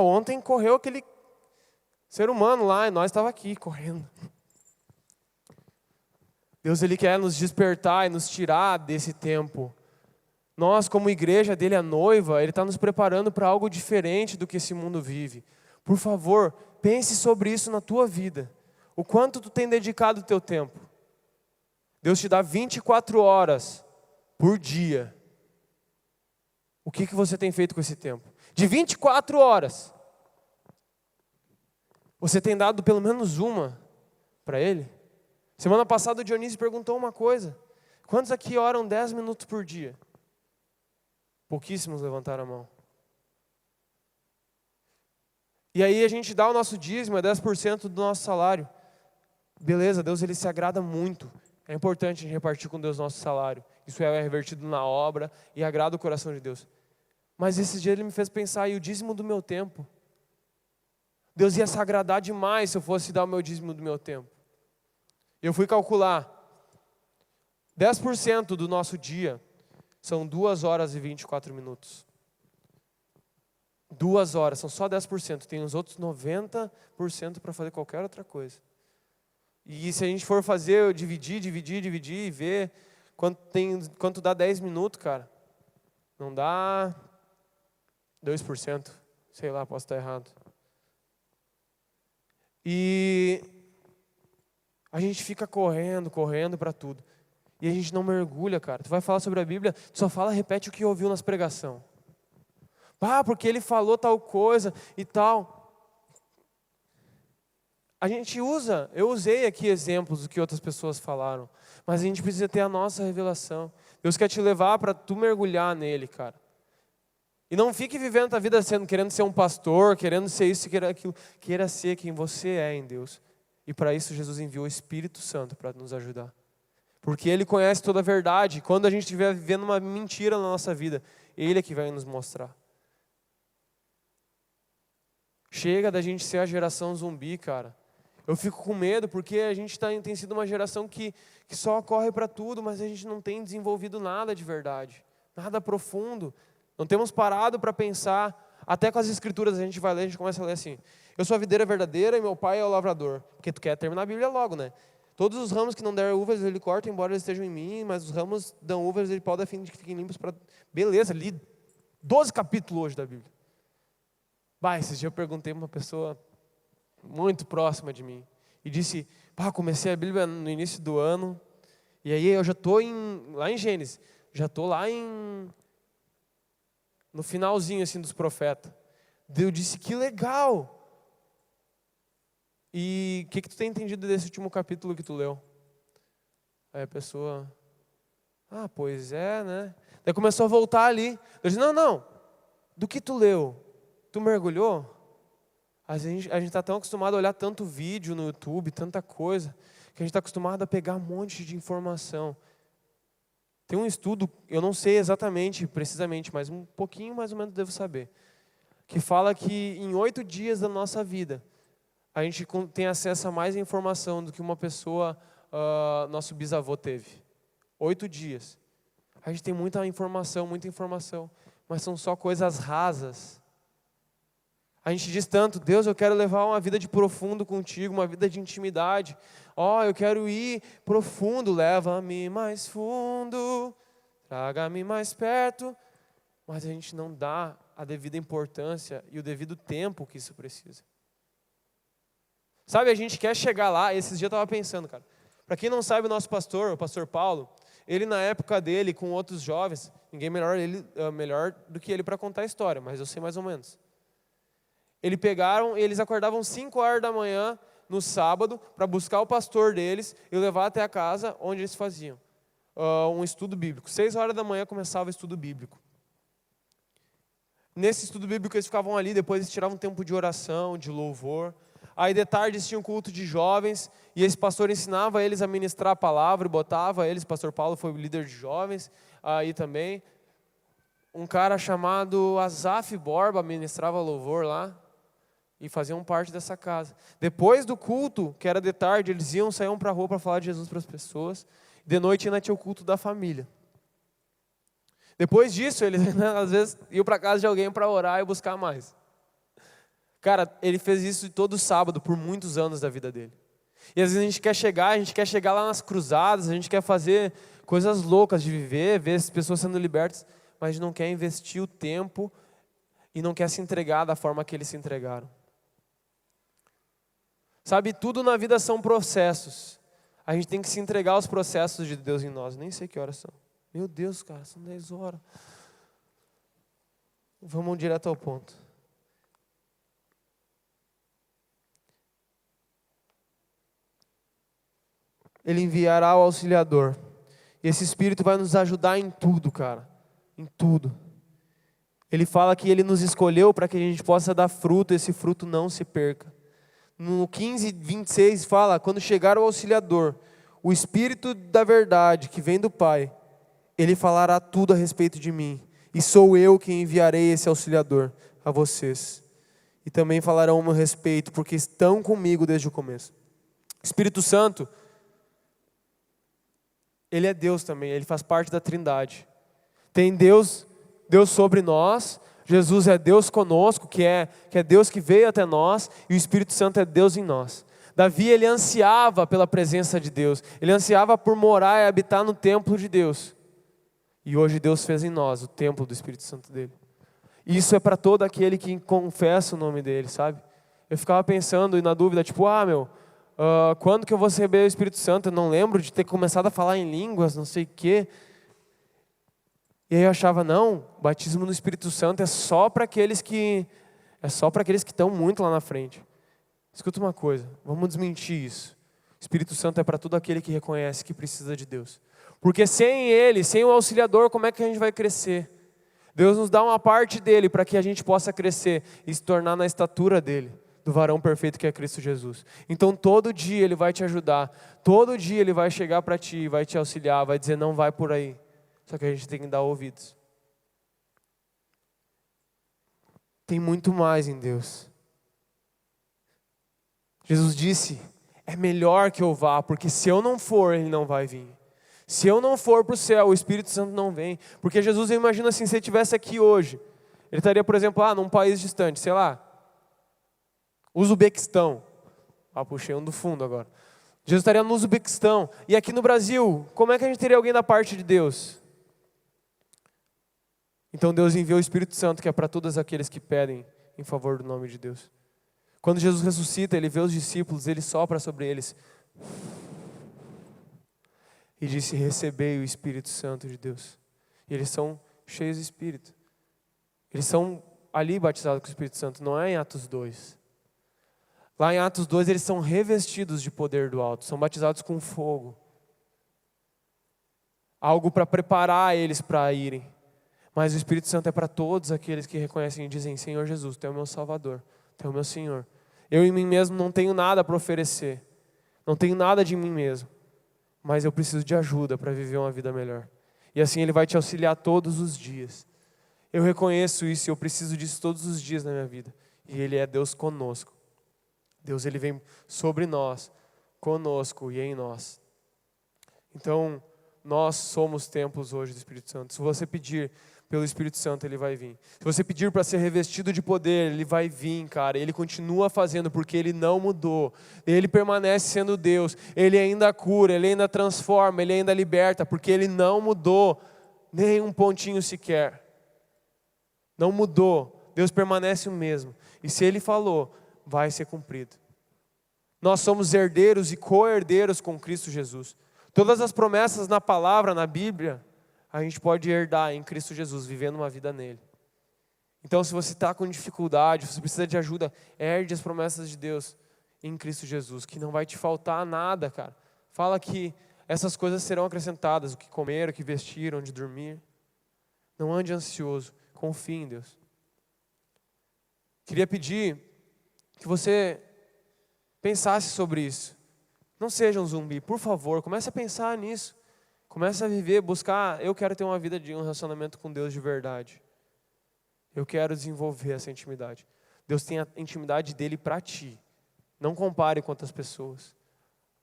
Ontem correu aquele ser humano lá, e nós estávamos aqui correndo. Deus, Ele quer nos despertar e nos tirar desse tempo. Nós, como igreja dele, a noiva, Ele está nos preparando para algo diferente do que esse mundo vive. Por favor, pense sobre isso na tua vida. O quanto tu tem dedicado o teu tempo. Deus te dá 24 horas por dia. O que você tem feito com esse tempo? De 24 horas, você tem dado pelo menos uma para Ele? Semana passada o Dionísio perguntou uma coisa. Quantos aqui oram 10 minutos por dia? Pouquíssimos levantaram a mão. E aí a gente dá o nosso dízimo, é 10% do nosso salário. Beleza, Deus Ele se agrada muito. É importante a gente repartir com Deus nosso salário. Isso é revertido na obra e agrada o coração de Deus. Mas esse dia Ele me fez pensar, e o dízimo do meu tempo? Deus ia se agradar demais se eu fosse dar o meu dízimo do meu tempo. Eu fui calcular, 10% do nosso dia são 2 horas e 24 minutos. 2 horas, são só 10%, tem os outros 90% para fazer qualquer outra coisa. E se a gente for fazer, eu dividir e ver quanto dá 10 minutos, cara, não dá 2%, sei lá, posso estar errado. E a gente fica correndo para tudo. E a gente não mergulha, cara. Tu vai falar sobre a Bíblia, tu só repete o que ouviu nas pregações. Porque ele falou tal coisa e tal. A gente eu usei aqui exemplos do que outras pessoas falaram. Mas a gente precisa ter a nossa revelação. Deus quer te levar para tu mergulhar nele, cara. E não fique vivendo a vida querendo ser um pastor, querendo ser isso, querendo aquilo. Queira ser quem você é em Deus. E para isso Jesus enviou o Espírito Santo para nos ajudar. Porque Ele conhece toda a verdade. Quando a gente estiver vivendo uma mentira na nossa vida, Ele é que vai nos mostrar. Chega da gente ser a geração zumbi, cara. Eu fico com medo porque a gente tem sido uma geração que só corre para tudo, mas a gente não tem desenvolvido nada de verdade. Nada profundo. Não temos parado para pensar. Até com as escrituras a gente vai ler, a gente começa a ler assim. Eu sou a videira verdadeira e meu pai é o lavrador. Porque tu quer terminar a Bíblia logo, né? Todos os ramos que não der uvas ele corta, embora eles estejam em mim, mas os ramos dão uvas ele pode a fim de que fiquem limpos para... Beleza, li 12 capítulos hoje da Bíblia. Esses dias eu perguntei para uma pessoa muito próxima de mim. E disse, comecei a Bíblia no início do ano, e aí eu já estou lá em Gênesis, já estou lá no finalzinho assim dos profetas. Eu disse, que legal! E o que tu tem entendido desse último capítulo que tu leu? Aí a pessoa, pois é, né? Daí começou a voltar ali. Eu disse, não, do que tu leu? Tu mergulhou? A gente está tão acostumado a olhar tanto vídeo no YouTube, tanta coisa, que a gente está acostumado a pegar um monte de informação. Tem um estudo, eu não sei exatamente, precisamente, mas um pouquinho mais ou menos devo saber, que fala que em 8 dias da nossa vida, a gente tem acesso a mais informação do que uma pessoa, nosso bisavô teve. 8 dias. A gente tem muita informação, mas são só coisas rasas. A gente diz tanto, Deus, eu quero levar uma vida de profundo contigo, uma vida de intimidade. Eu quero ir profundo, leva-me mais fundo, traga-me mais perto. Mas a gente não dá a devida importância e o devido tempo que isso precisa. Sabe, a gente quer chegar lá, esses dias eu estava pensando, cara. Para quem não sabe, o nosso pastor, o pastor Paulo, ele na época dele, com outros jovens, ninguém melhor do que ele para contar a história, mas eu sei mais ou menos. Eles acordavam 5 horas da manhã no sábado para buscar o pastor deles e levar até a casa onde eles faziam um estudo bíblico. 6 horas da manhã começava o estudo bíblico. Nesse estudo bíblico eles ficavam ali, depois eles tiravam um tempo de oração, de louvor. Aí de tarde eles tinham um culto de jovens e esse pastor ensinava eles a ministrar a palavra e botava eles, o pastor Paulo foi o líder de jovens aí também. Um cara chamado Asaf Borba ministrava louvor lá. E faziam parte dessa casa. Depois do culto, que era de tarde, eles saíam para a rua para falar de Jesus para as pessoas. De noite ainda tinha o culto da família. Depois disso, eles às vezes iam para casa de alguém para orar e buscar mais. Cara, ele fez isso todo sábado por muitos anos da vida dele. E às vezes a gente quer chegar lá nas cruzadas, a gente quer fazer coisas loucas de viver, ver as pessoas sendo libertas, mas a gente não quer investir o tempo e não quer se entregar da forma que eles se entregaram. Sabe, tudo na vida são processos. A gente tem que se entregar aos processos de Deus em nós. Nem sei que horas são. Meu Deus, cara, são 10 horas. Vamos direto ao ponto. Ele enviará o auxiliador. E esse Espírito vai nos ajudar em tudo, cara. Em tudo. Ele fala que Ele nos escolheu para que a gente possa dar fruto, e esse fruto não se perca. No 15:26 fala, quando chegar o auxiliador, o Espírito da verdade que vem do Pai, Ele falará tudo a respeito de mim. E sou eu quem enviarei esse auxiliador a vocês. E também falarão ao meu respeito, porque estão comigo desde o começo. Espírito Santo, Ele é Deus também, Ele faz parte da Trindade. Tem Deus sobre nós, Jesus é Deus conosco, que é Deus que veio até nós, e o Espírito Santo é Deus em nós. Davi, ele ansiava pela presença de Deus, ele ansiava por morar e habitar no templo de Deus. E hoje Deus fez em nós o templo do Espírito Santo dele. E isso é para todo aquele que confessa o nome dele, sabe? Eu ficava pensando e na dúvida, tipo, quando que eu vou receber o Espírito Santo? Eu não lembro de ter começado a falar em línguas, não sei o quê. E aí eu achava, não, o batismo no Espírito Santo é só para aqueles que estão muito lá na frente. Escuta uma coisa, vamos desmentir isso. O Espírito Santo é para todo aquele que reconhece que precisa de Deus. Porque sem Ele, sem o auxiliador, como é que a gente vai crescer? Deus nos dá uma parte dele para que a gente possa crescer e se tornar na estatura dele, do varão perfeito que é Cristo Jesus. Então todo dia Ele vai te ajudar, todo dia Ele vai chegar para ti, vai te auxiliar, vai dizer não vai por aí. Só que a gente tem que dar ouvidos. Tem muito mais em Deus. Jesus disse, é melhor que eu vá, porque se eu não for, Ele não vai vir. Se eu não for para o céu, o Espírito Santo não vem. Porque Jesus, eu imagino assim, se Ele estivesse aqui hoje, Ele estaria, por exemplo, num país distante, sei lá, Uzbequistão. Puxei um do fundo agora. Jesus estaria no Uzbequistão. E aqui no Brasil, como é que a gente teria alguém da parte de Deus? Então Deus enviou o Espírito Santo, que é para todos aqueles que pedem em favor do nome de Deus. Quando Jesus ressuscita, Ele vê os discípulos, Ele sopra sobre eles. E disse, recebei o Espírito Santo de Deus. E eles são cheios de Espírito. Eles são ali batizados com o Espírito Santo, não é em Atos 2. Lá em Atos 2 eles são revestidos de poder do alto, são batizados com fogo. Algo para preparar eles para irem. Mas o Espírito Santo é para todos aqueles que reconhecem e dizem, Senhor Jesus, Tu é o meu Salvador, Tu é o meu Senhor. Eu em mim mesmo não tenho nada para oferecer. Não tenho nada de mim mesmo. Mas eu preciso de ajuda para viver uma vida melhor. E assim Ele vai te auxiliar todos os dias. Eu reconheço isso e eu preciso disso todos os dias na minha vida. E Ele é Deus conosco. Deus, Ele vem sobre nós, conosco e em nós. Então, nós somos templos hoje do Espírito Santo. Se você pedir pelo Espírito Santo, Ele vai vir. Se você pedir para ser revestido de poder, Ele vai vir, cara. Ele continua fazendo porque Ele não mudou. Ele permanece sendo Deus. Ele ainda cura, Ele ainda transforma, Ele ainda liberta, porque Ele não mudou nem um pontinho sequer. Não mudou. Deus permanece o mesmo. E se Ele falou, vai ser cumprido. Nós somos herdeiros e co-herdeiros com Cristo Jesus. Todas as promessas na palavra, na Bíblia, a gente pode herdar em Cristo Jesus, vivendo uma vida nele. Então, se você está com dificuldade, se você precisa de ajuda, herde as promessas de Deus em Cristo Jesus, que não vai te faltar nada, cara. Fala que essas coisas serão acrescentadas, o que comer, o que vestir, onde dormir. Não ande ansioso, confie em Deus. Queria pedir que você pensasse sobre isso. Não seja um zumbi, por favor, comece a pensar nisso. Comece a viver, buscar. Eu quero ter uma vida de um relacionamento com Deus de verdade. Eu quero desenvolver essa intimidade. Deus tem a intimidade dele para ti. Não compare com outras pessoas.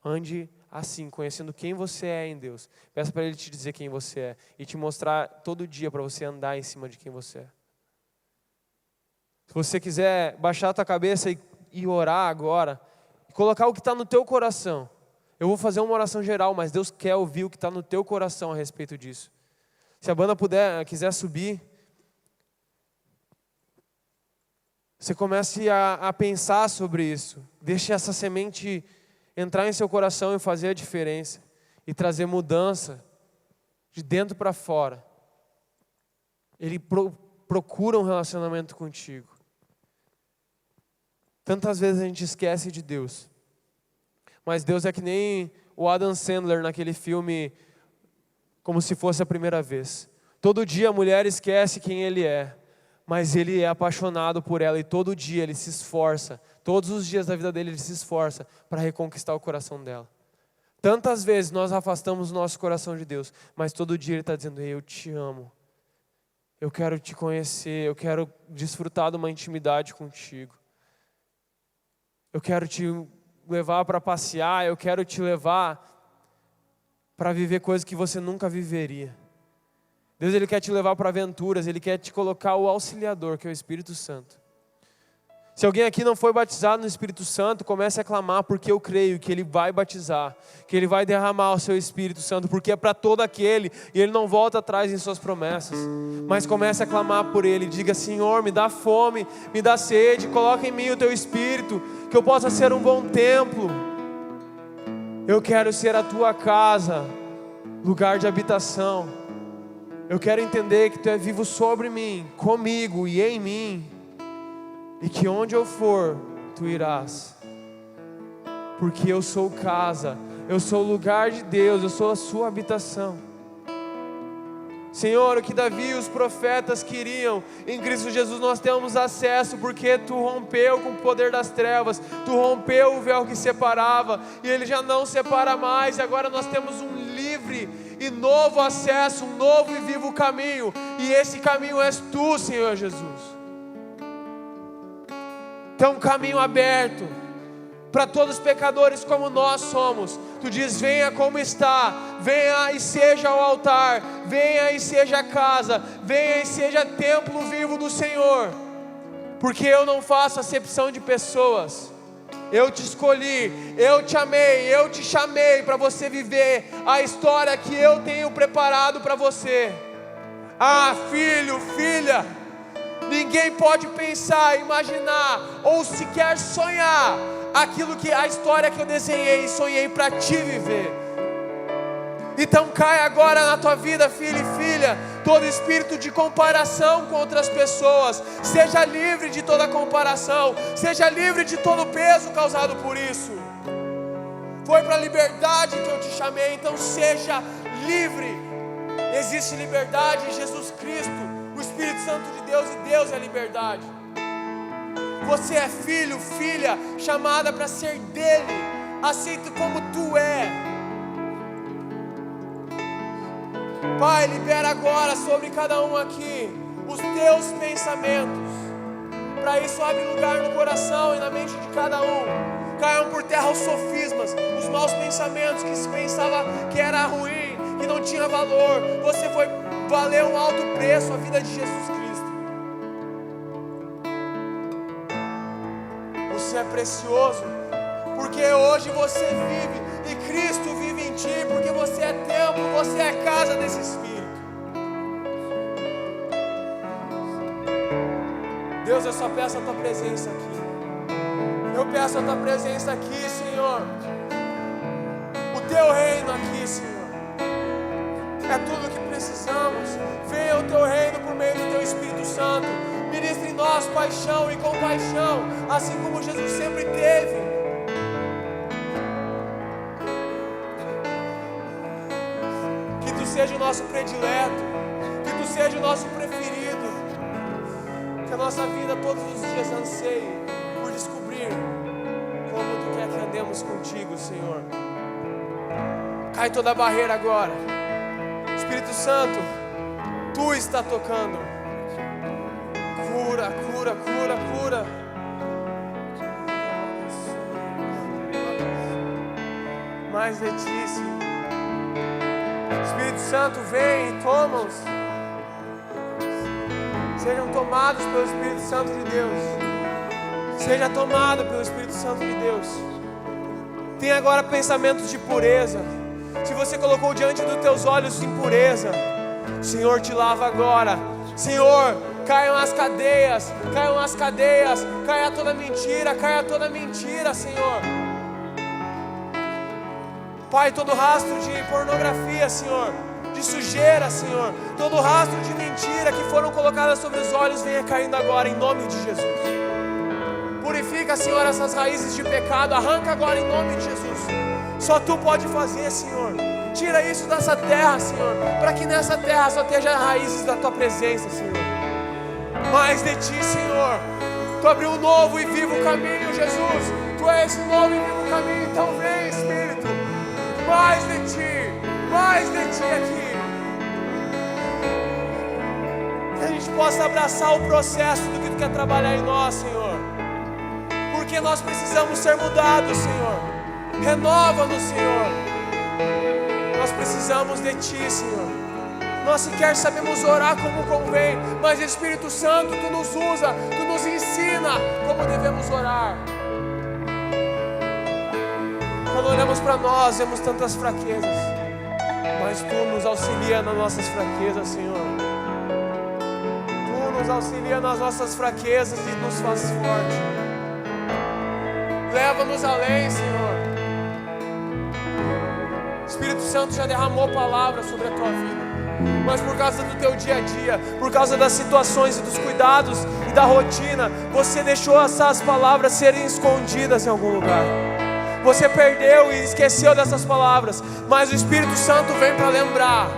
Ande assim, conhecendo quem você é em Deus. Peça para Ele te dizer quem você é e te mostrar todo dia para você andar em cima de quem você é. Se você quiser baixar a tua cabeça e orar agora, e colocar o que está no teu coração. Eu vou fazer uma oração geral, mas Deus quer ouvir o que está no teu coração a respeito disso. Se a banda quiser subir, você comece a pensar sobre isso. Deixe essa semente entrar em seu coração e fazer a diferença. E trazer mudança de dentro para fora. Ele procura um relacionamento contigo. Tantas vezes a gente esquece de Deus. Mas Deus é que nem o Adam Sandler naquele filme Como Se Fosse a Primeira Vez. Todo dia a mulher esquece quem ele é. Mas ele é apaixonado por ela e todo dia ele se esforça. Todos os dias da vida dele ele se esforça para reconquistar o coração dela. Tantas vezes nós afastamos o nosso coração de Deus. Mas todo dia ele está dizendo, eu te amo. Eu quero te conhecer. Eu quero desfrutar de uma intimidade contigo. Eu quero te levar para passear, eu quero te levar para viver coisas que você nunca viveria. Deus, Ele quer te levar para aventuras, Ele quer te colocar o auxiliador, que é o Espírito Santo. Se alguém aqui não foi batizado no Espírito Santo, comece a clamar, porque eu creio que Ele vai batizar, que Ele vai derramar o seu Espírito Santo, porque é para todo aquele, e Ele não volta atrás em suas promessas. Mas comece a clamar por Ele, diga, Senhor, me dá fome, me dá sede, coloca em mim o Teu Espírito, que eu possa ser um bom templo. Eu quero ser a Tua casa, lugar de habitação. Eu quero entender que Tu é vivo sobre mim, comigo e em mim. E que onde eu for, Tu irás. Porque eu sou casa, eu sou o lugar de Deus, eu sou a sua habitação. Senhor, o que Davi e os profetas queriam, em Cristo Jesus nós temos acesso, porque Tu rompeu com o poder das trevas, Tu rompeu o véu que separava, e Ele já não separa mais, e agora nós temos um livre e novo acesso, um novo e vivo caminho, e esse caminho és Tu, Senhor Jesus. Então um caminho aberto, para todos os pecadores como nós somos. Tu diz, venha como está, venha e seja o altar, venha e seja a casa, venha e seja templo vivo do Senhor. Porque eu não faço acepção de pessoas. Eu te escolhi, eu te amei, eu te chamei para você viver a história que eu tenho preparado para você. Ah, filho, filha, ninguém pode pensar, imaginar ou sequer sonhar aquilo que a história que eu desenhei e sonhei para te viver. Então cai agora na tua vida, filho e filha, todo espírito de comparação com outras pessoas. Seja livre de toda comparação, seja livre de todo peso causado por isso. Foi para a liberdade que eu te chamei, então seja livre. Existe liberdade em Jesus Cristo, o Espírito Santo de Deus, e Deus é liberdade. Você é filho, filha, chamada para ser dele. Aceita como tu é. Pai, libera agora sobre cada um aqui os teus pensamentos. Para isso, abre lugar no coração e na mente de cada um. Caiam por terra os sofismas, os maus pensamentos que se pensava que era ruim, que não tinha valor. Você foi valer um alto preço, a vida de Jesus Cristo. Você é precioso, porque hoje você vive e Cristo vive em ti, porque você é templo, você é casa desse Espírito. Deus, eu só peço a tua presença aqui. Eu peço a tua presença aqui, Senhor. O teu reino aqui, Senhor. É tudo o que precisamos. Venha o teu reino por meio do teu Espírito Santo. Ministre em nós paixão e compaixão, assim como Jesus sempre teve. Que tu seja o nosso predileto, que tu seja o nosso preferido. Que a nossa vida todos os dias anseie por descobrir como tu quer que andemos contigo, Senhor. Cai toda a barreira agora. Espírito Santo, tu está tocando. Cura, cura, cura, cura. Mais de ti, Senhor. Espírito Santo, vem e toma-os. Sejam tomados pelo Espírito Santo de Deus. Seja tomado pelo Espírito Santo de Deus. Tenha agora pensamentos de pureza. Se você colocou diante dos teus olhos impureza, o Senhor te lava agora. Senhor, caiam as cadeias, caiam as cadeias, caia toda mentira, Senhor. Pai, todo rastro de pornografia, Senhor, de sujeira, Senhor, todo rastro de mentira que foram colocadas sobre os olhos, venha caindo agora, em nome de Jesus. Purifica, Senhor, essas raízes de pecado, arranca agora em nome de Jesus. Só tu pode fazer, Senhor. Tira isso dessa terra, Senhor, para que nessa terra só esteja raízes da tua presença, Senhor. Mais de ti, Senhor. Tu abriu um novo e vivo caminho, Jesus. Tu és esse novo e vivo caminho, então vem, Espírito. Mais de ti aqui. Que a gente possa abraçar o processo do que tu quer trabalhar em nós, Senhor. Porque nós precisamos ser mudados, Senhor. Renova-nos, Senhor. Nós precisamos de ti, Senhor. Nós sequer sabemos orar como convém, mas Espírito Santo, tu nos usa, tu nos ensina como devemos orar. Quando olhamos para nós, vemos tantas fraquezas, mas tu nos auxilia nas nossas fraquezas, Senhor. Tu nos auxilia nas nossas fraquezas e nos faz forte. Leva-nos além, Senhor. Espírito Santo já derramou palavras sobre a tua vida, mas por causa do teu dia a dia, por causa das situações e dos cuidados e da rotina, você deixou essas palavras serem escondidas em algum lugar. Você perdeu e esqueceu dessas palavras, mas o Espírito Santo vem para lembrar.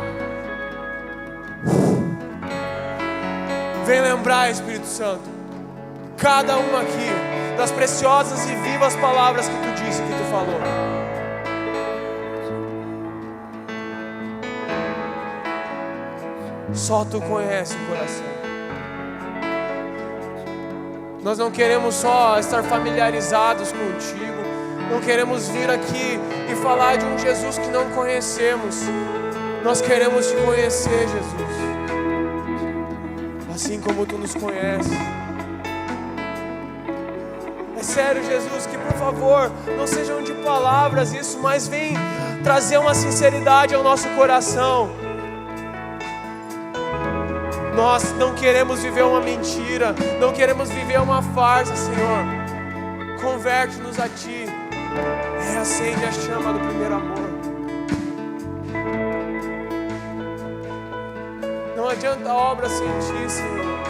Vem lembrar, Espírito Santo, cada um aqui, das preciosas e vivas palavras que tu disse, que tu falou. Só tu conhece o coração. Nós não queremos só estar familiarizados contigo. Não queremos vir aqui e falar de um Jesus que não conhecemos. Nós queremos te conhecer, Jesus, assim como tu nos conheces. É sério, Jesus, que por favor, não sejam de palavras isso, mas vem trazer uma sinceridade ao nosso coração. Nós não queremos viver uma mentira, não queremos viver uma farsa, Senhor. Converte-nos a Ti, reacende a chama do primeiro amor. Não adianta obra sem Ti, Senhor.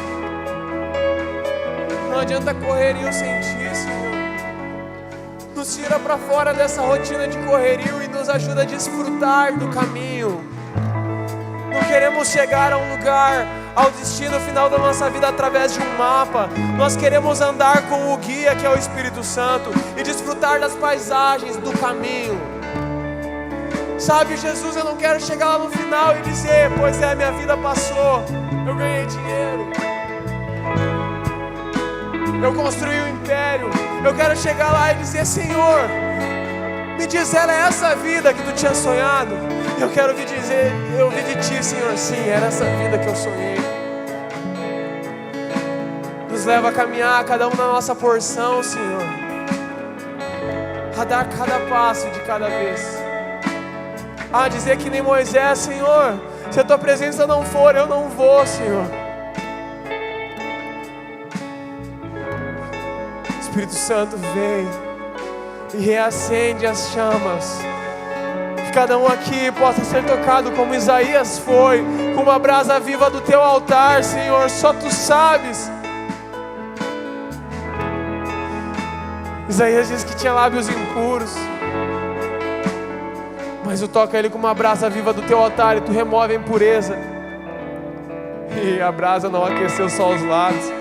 Não adianta correrio sem Ti, Senhor. Nos tira para fora dessa rotina de correrio e nos ajuda a desfrutar do caminho. Não queremos queremos chegar a um lugar, ao destino final da nossa vida através de um mapa. Nós queremos andar com o guia, que é o Espírito Santo, e desfrutar das paisagens do caminho. Sabe, Jesus, eu não quero chegar lá no final e dizer: pois é, minha vida passou, eu ganhei dinheiro, eu construí um império. Eu quero chegar lá e dizer: Senhor, me diz, era essa vida que tu tinha sonhado? Eu quero ouvir dizer, eu ouvi de ti, Senhor, sim, era essa vida que eu sonhei. Nos leva a caminhar cada um na nossa porção, Senhor, a dar cada passo de cada vez, a dizer que nem Moisés: Senhor, se a tua presença não for, eu não vou, Senhor. Espírito Santo, vem e reacende as chamas. Que cada um aqui possa ser tocado como Isaías foi, com uma brasa viva do teu altar, Senhor. Só tu sabes. Isaías diz que tinha lábios impuros, mas tu toca ele com uma brasa viva do teu altar e tu remove a impureza. E a brasa não aqueceu só os lábios,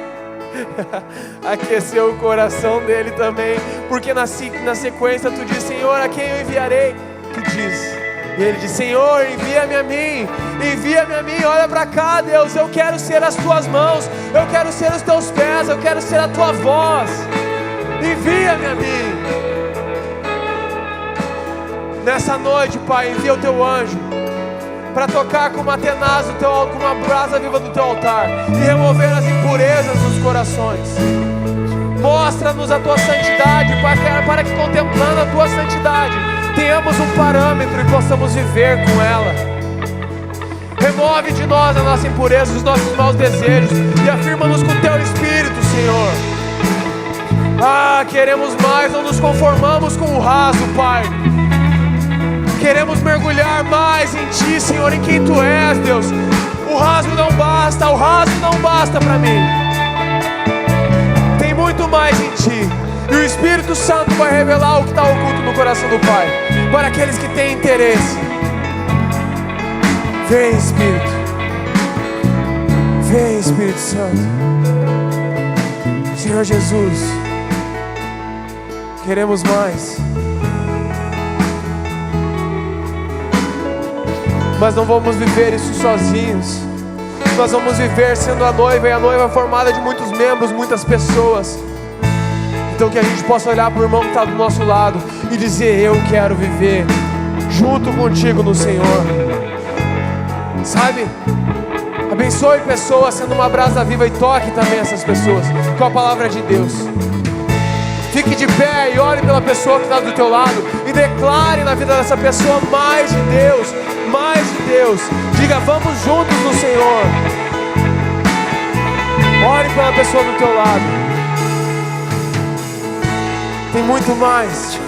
aqueceu o coração dele também, porque na sequência tu diz: Senhor, a quem eu enviarei? Tu diz, e ele diz: Senhor, envia-me a mim, envia-me a mim. Olha para cá, Deus, eu quero ser as tuas mãos, eu quero ser os teus pés, eu quero ser a tua voz. Envia-me a mim. Nessa noite, Pai, envia o teu anjo para tocar com uma tenaz, com uma brasa viva do teu altar e remover as impurezas dos corações. Mostra-nos a tua santidade, para que contemplando a tua santidade tenhamos um parâmetro e possamos viver com ela. Remove de nós a nossa impureza, os nossos maus desejos e afirma-nos com o teu Espírito, Senhor. Queremos mais, não nos conformamos com o raso, Pai. Queremos mergulhar mais em Ti, Senhor, em quem Tu és, Deus. O raso não basta para mim. Tem muito mais em Ti. E o Espírito Santo vai revelar o que está oculto no coração do Pai, para aqueles que têm interesse. Vem, Espírito. Vem, Espírito Santo. Senhor Jesus, queremos mais. Mas não vamos viver isso sozinhos. Nós vamos viver sendo a noiva, e a noiva é formada de muitos membros, muitas pessoas. Então que a gente possa olhar para o irmão que está do nosso lado e dizer: eu quero viver junto contigo no Senhor. Sabe? Abençoe pessoas sendo uma brasa viva e toque também essas pessoas com a palavra de Deus. Fique de pé e ore pela pessoa que está do teu lado e declare na vida dessa pessoa mais de Deus, mais de Deus. Diga: vamos juntos no Senhor. Ore pela pessoa do teu lado. Tem muito mais.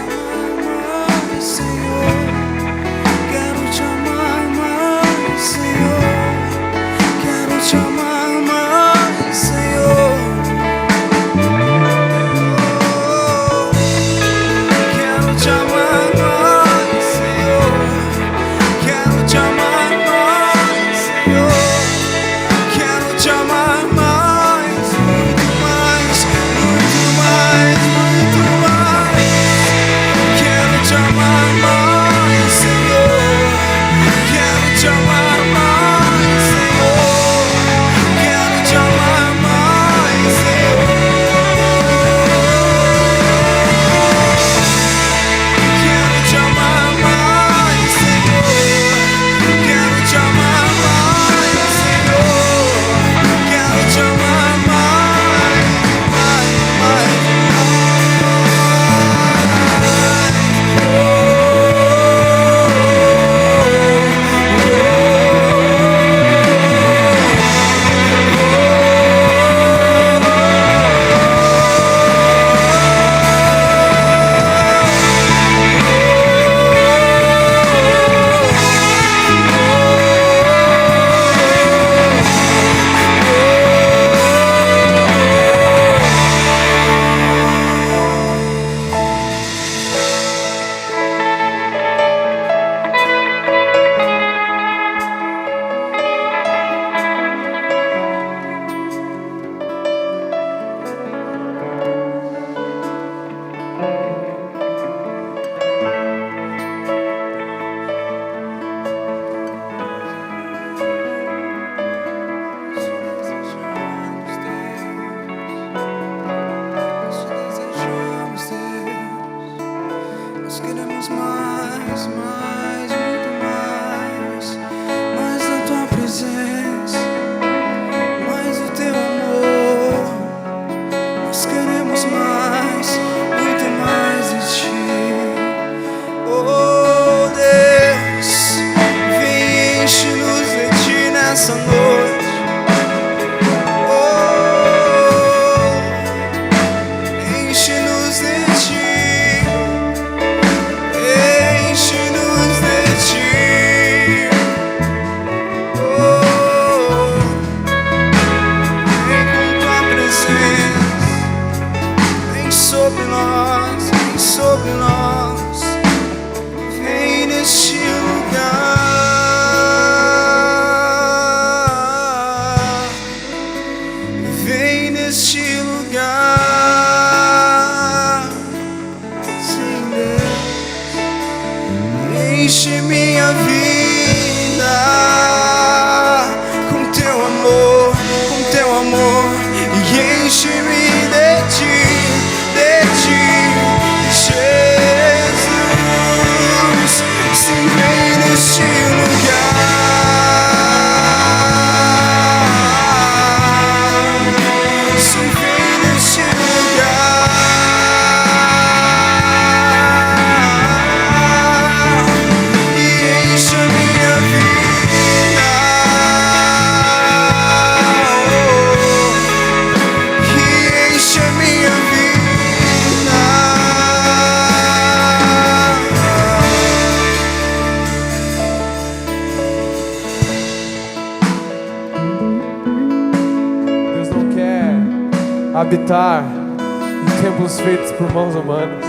habitar em templos feitos por mãos humanas.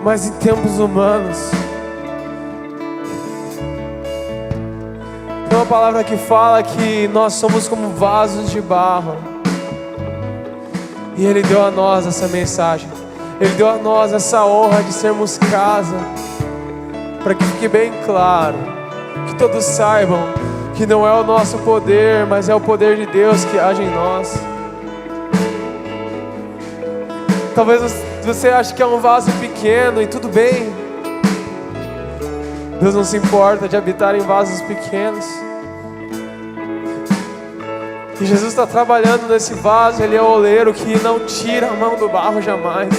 Mas em templos humanos, tem uma palavra que fala que nós somos como vasos de barro. E Ele deu a nós essa mensagem. Ele deu a nós essa honra de sermos casa. Para que fique bem claro, que todos saibam que não é o nosso poder, mas é o poder de Deus que age em nós. Talvez você ache que é um vaso pequeno e tudo bem. Deus não se importa de habitar em vasos pequenos. E Jesus está trabalhando nesse vaso. Ele é o oleiro que não tira a mão do barro jamais.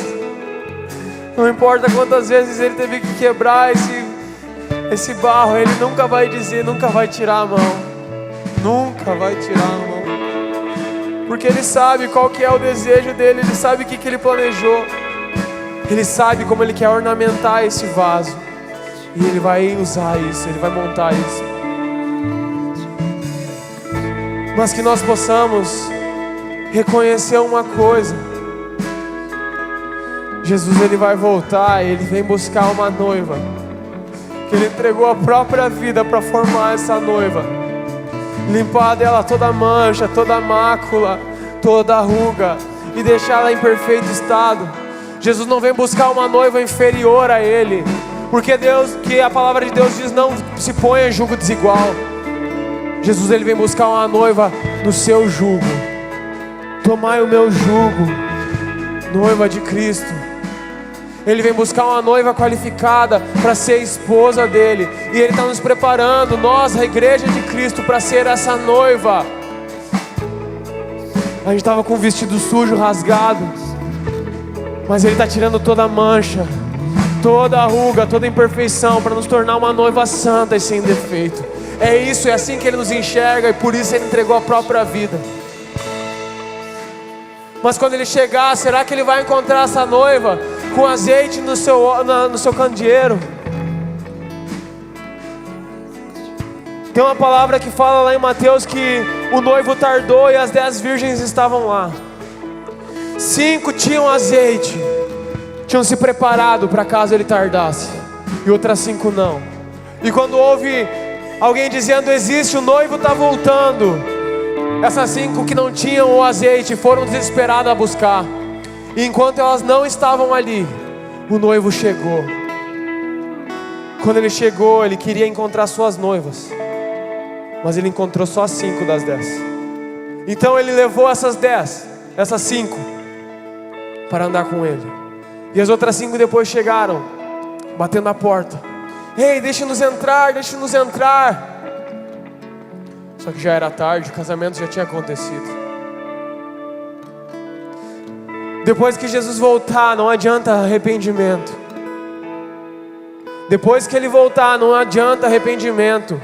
Não importa quantas vezes ele teve que quebrar esse barro, ele nunca vai dizer, nunca vai tirar a mão. Nunca vai tirar a mão. Porque ele sabe qual que é o desejo dele, ele sabe o que ele planejou. Ele sabe como ele quer ornamentar esse vaso. E ele vai usar isso, ele vai montar isso. Mas que nós possamos reconhecer uma coisa. Jesus, ele vai voltar, ele vem buscar uma noiva. Que ele entregou a própria vida para formar essa noiva. Limpar dela toda mancha, toda mácula, toda ruga. E deixá-la em perfeito estado. Jesus não vem buscar uma noiva inferior a ele. Porque a palavra de Deus diz, não se ponha em jugo desigual. Jesus, ele vem buscar uma noiva no seu jugo. Tomai o meu jugo, noiva de Cristo. Ele vem buscar uma noiva qualificada para ser esposa dele. E ele está nos preparando, nós, a igreja de Cristo, para ser essa noiva. A gente estava com o vestido sujo, rasgado. Mas ele está tirando toda a mancha, toda a ruga, toda a imperfeição, para nos tornar uma noiva santa e sem defeito. É isso, é assim que ele nos enxerga. E por isso ele entregou a própria vida. Mas quando ele chegar, será que ele vai encontrar essa noiva com azeite no seu candeeiro? Tem uma palavra que fala lá em Mateus que o noivo tardou e as 10 virgens estavam lá. 5 tinham azeite, tinham se preparado para caso ele tardasse, e outras 5 não. E quando houve alguém dizendo, existe, o noivo está voltando, essas 5 que não tinham o azeite foram desesperadas a buscar. E enquanto elas não estavam ali, o noivo chegou. Quando ele chegou, ele queria encontrar suas noivas, mas ele encontrou só 5 das 10. Então ele levou essas 5 para andar com ele. E as outras 5 depois chegaram, batendo na porta. Ei, deixa-nos entrar, deixa-nos entrar. Só que já era tarde, o casamento já tinha acontecido. Depois que Jesus voltar, não adianta arrependimento. Depois que ele voltar, não adianta arrependimento.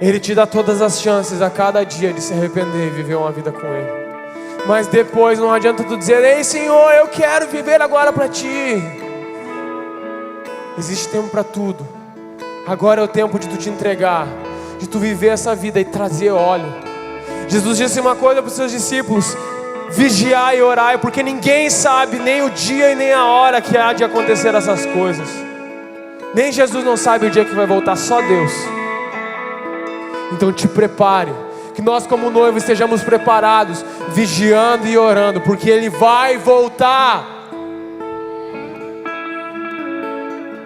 Ele te dá todas as chances a cada dia de se arrepender e viver uma vida com ele. Mas depois não adianta tu dizer, ei Senhor, eu quero viver agora para ti. Existe tempo para tudo. Agora é o tempo de tu te entregar, de tu viver essa vida e trazer óleo. Jesus disse uma coisa para os seus discípulos: vigiai e orai, porque ninguém sabe nem o dia e nem a hora que há de acontecer essas coisas. Nem Jesus não sabe o dia que vai voltar, só Deus. Então te prepare, que nós como noivo estejamos preparados, vigiando e orando, porque Ele vai voltar.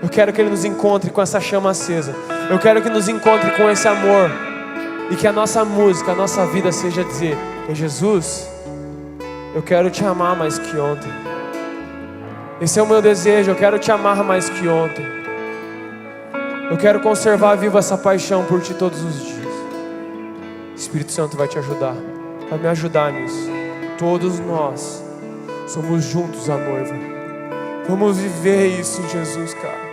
Eu quero que Ele nos encontre com essa chama acesa. Eu quero que nos encontre com esse amor. E que a nossa música, a nossa vida seja dizer: Jesus, eu quero te amar mais que ontem. Esse é o meu desejo, eu quero te amar mais que ontem. Eu quero conservar viva essa paixão por ti todos os dias. Espírito Santo vai te ajudar, vai me ajudar nisso. Todos nós somos juntos a noiva. Vamos viver isso em Jesus, cara.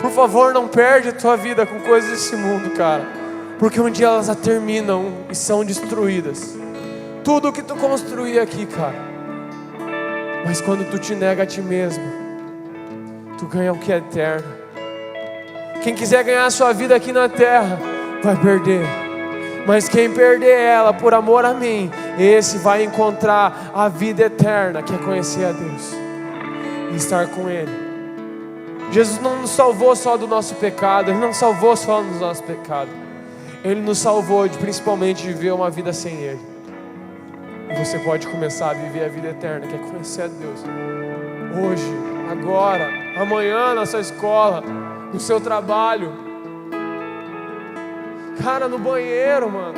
Por favor, não perde a tua vida com coisas desse mundo, cara, porque um dia elas terminam e são destruídas. Tudo o que tu construir aqui, cara, mas quando tu te nega a ti mesmo, tu ganha o que é eterno. Quem quiser ganhar a sua vida aqui na terra vai perder. Mas quem perder ela por amor a mim, esse vai encontrar a vida eterna, que é conhecer a Deus e estar com Ele. Jesus não nos salvou só do nosso pecado, Ele não salvou só do nosso pecado. Ele nos salvou principalmente de viver uma vida sem Ele. E você pode começar a viver a vida eterna, que é conhecer a Deus. Hoje, agora, amanhã na sua escola, no seu trabalho. Cara, no banheiro, mano.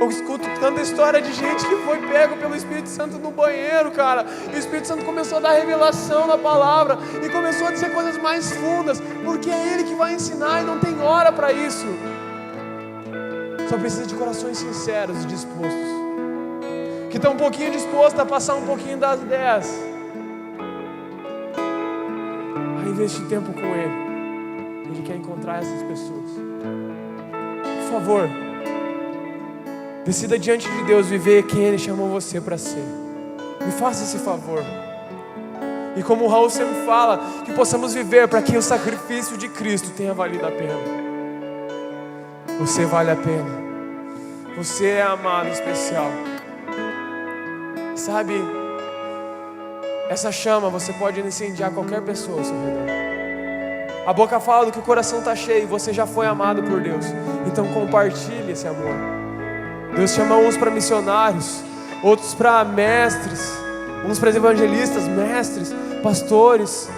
Eu escuto tanta história de gente que foi pego pelo Espírito Santo no banheiro, cara. E o Espírito Santo começou a dar revelação na palavra. E começou a dizer coisas mais fundas. Porque é Ele que vai ensinar e não tem hora para isso. Só precisa de corações sinceros e dispostos. Que estão um pouquinho dispostos a passar um pouquinho das 10. A investir tempo com Ele. Ele quer encontrar essas pessoas. Por favor, decida diante de Deus viver quem Ele chamou você para ser. Me faça esse favor. E como o Raul sempre fala, que possamos viver para que o sacrifício de Cristo tenha valido a pena. Você vale a pena. Você é amado, especial. Sabe, essa chama você pode incendiar qualquer pessoa ao seu redor. A boca fala do que o coração está cheio e você já foi amado por Deus. Então compartilhe esse amor. Deus chama uns para missionários, outros para mestres, uns para evangelistas, mestres, pastores,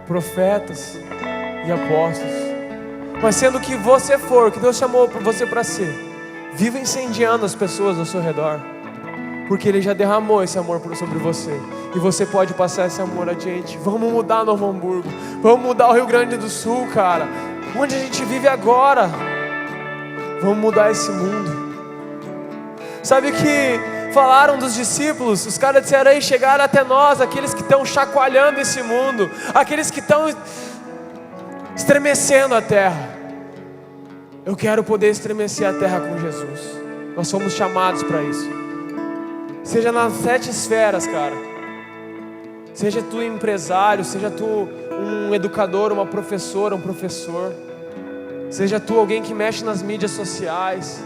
profetas e apóstolos. Mas sendo que você for, que Deus chamou você para ser, viva incendiando as pessoas ao seu redor. Porque Ele já derramou esse amor sobre você. E você pode passar esse amor adiante. Vamos mudar Novo Hamburgo. Vamos mudar o Rio Grande do Sul, cara. Onde a gente vive agora. Vamos mudar esse mundo. Sabe que falaram dos discípulos? Os caras disseram aí, chegaram até nós. Aqueles que estão chacoalhando esse mundo. Aqueles que estão estremecendo a terra. Eu quero poder estremecer a terra com Jesus. Nós somos chamados para isso. Seja nas 7 esferas, cara. Seja tu empresário, seja tu um educador, uma professora, um professor. Seja tu alguém que mexe nas mídias sociais.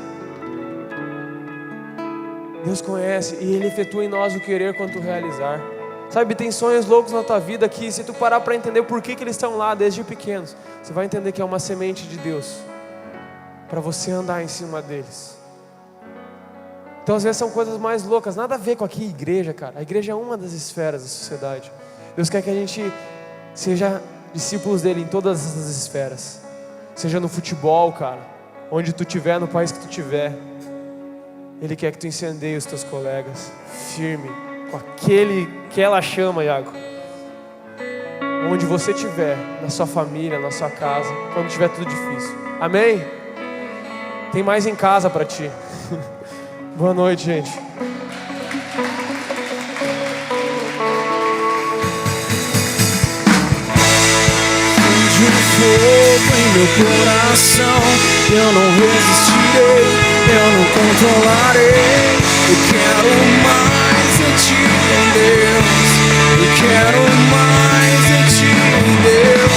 Deus conhece e Ele efetua em nós o querer quanto o realizar. Sabe, tem sonhos loucos na tua vida que se tu parar para entender por que eles estão lá desde pequenos, você vai entender que é uma semente de Deus para você andar em cima deles. Então às vezes são coisas mais loucas, nada a ver com aqui igreja, cara. A igreja é uma das esferas da sociedade. Deus quer que a gente seja discípulos dele em todas essas esferas. Seja no futebol, cara, onde tu estiver, no país que tu estiver. Ele quer que tu incendeie os teus colegas, firme, com aquela chama, Iago. Onde você estiver, na sua família, na sua casa, quando estiver tudo difícil. Amém? Tem mais em casa para ti. Boa noite, gente. De um fogo em meu coração, eu não resistirei, eu não controlarei. Eu quero mais de ti, Deus. Eu quero mais de ti, Deus.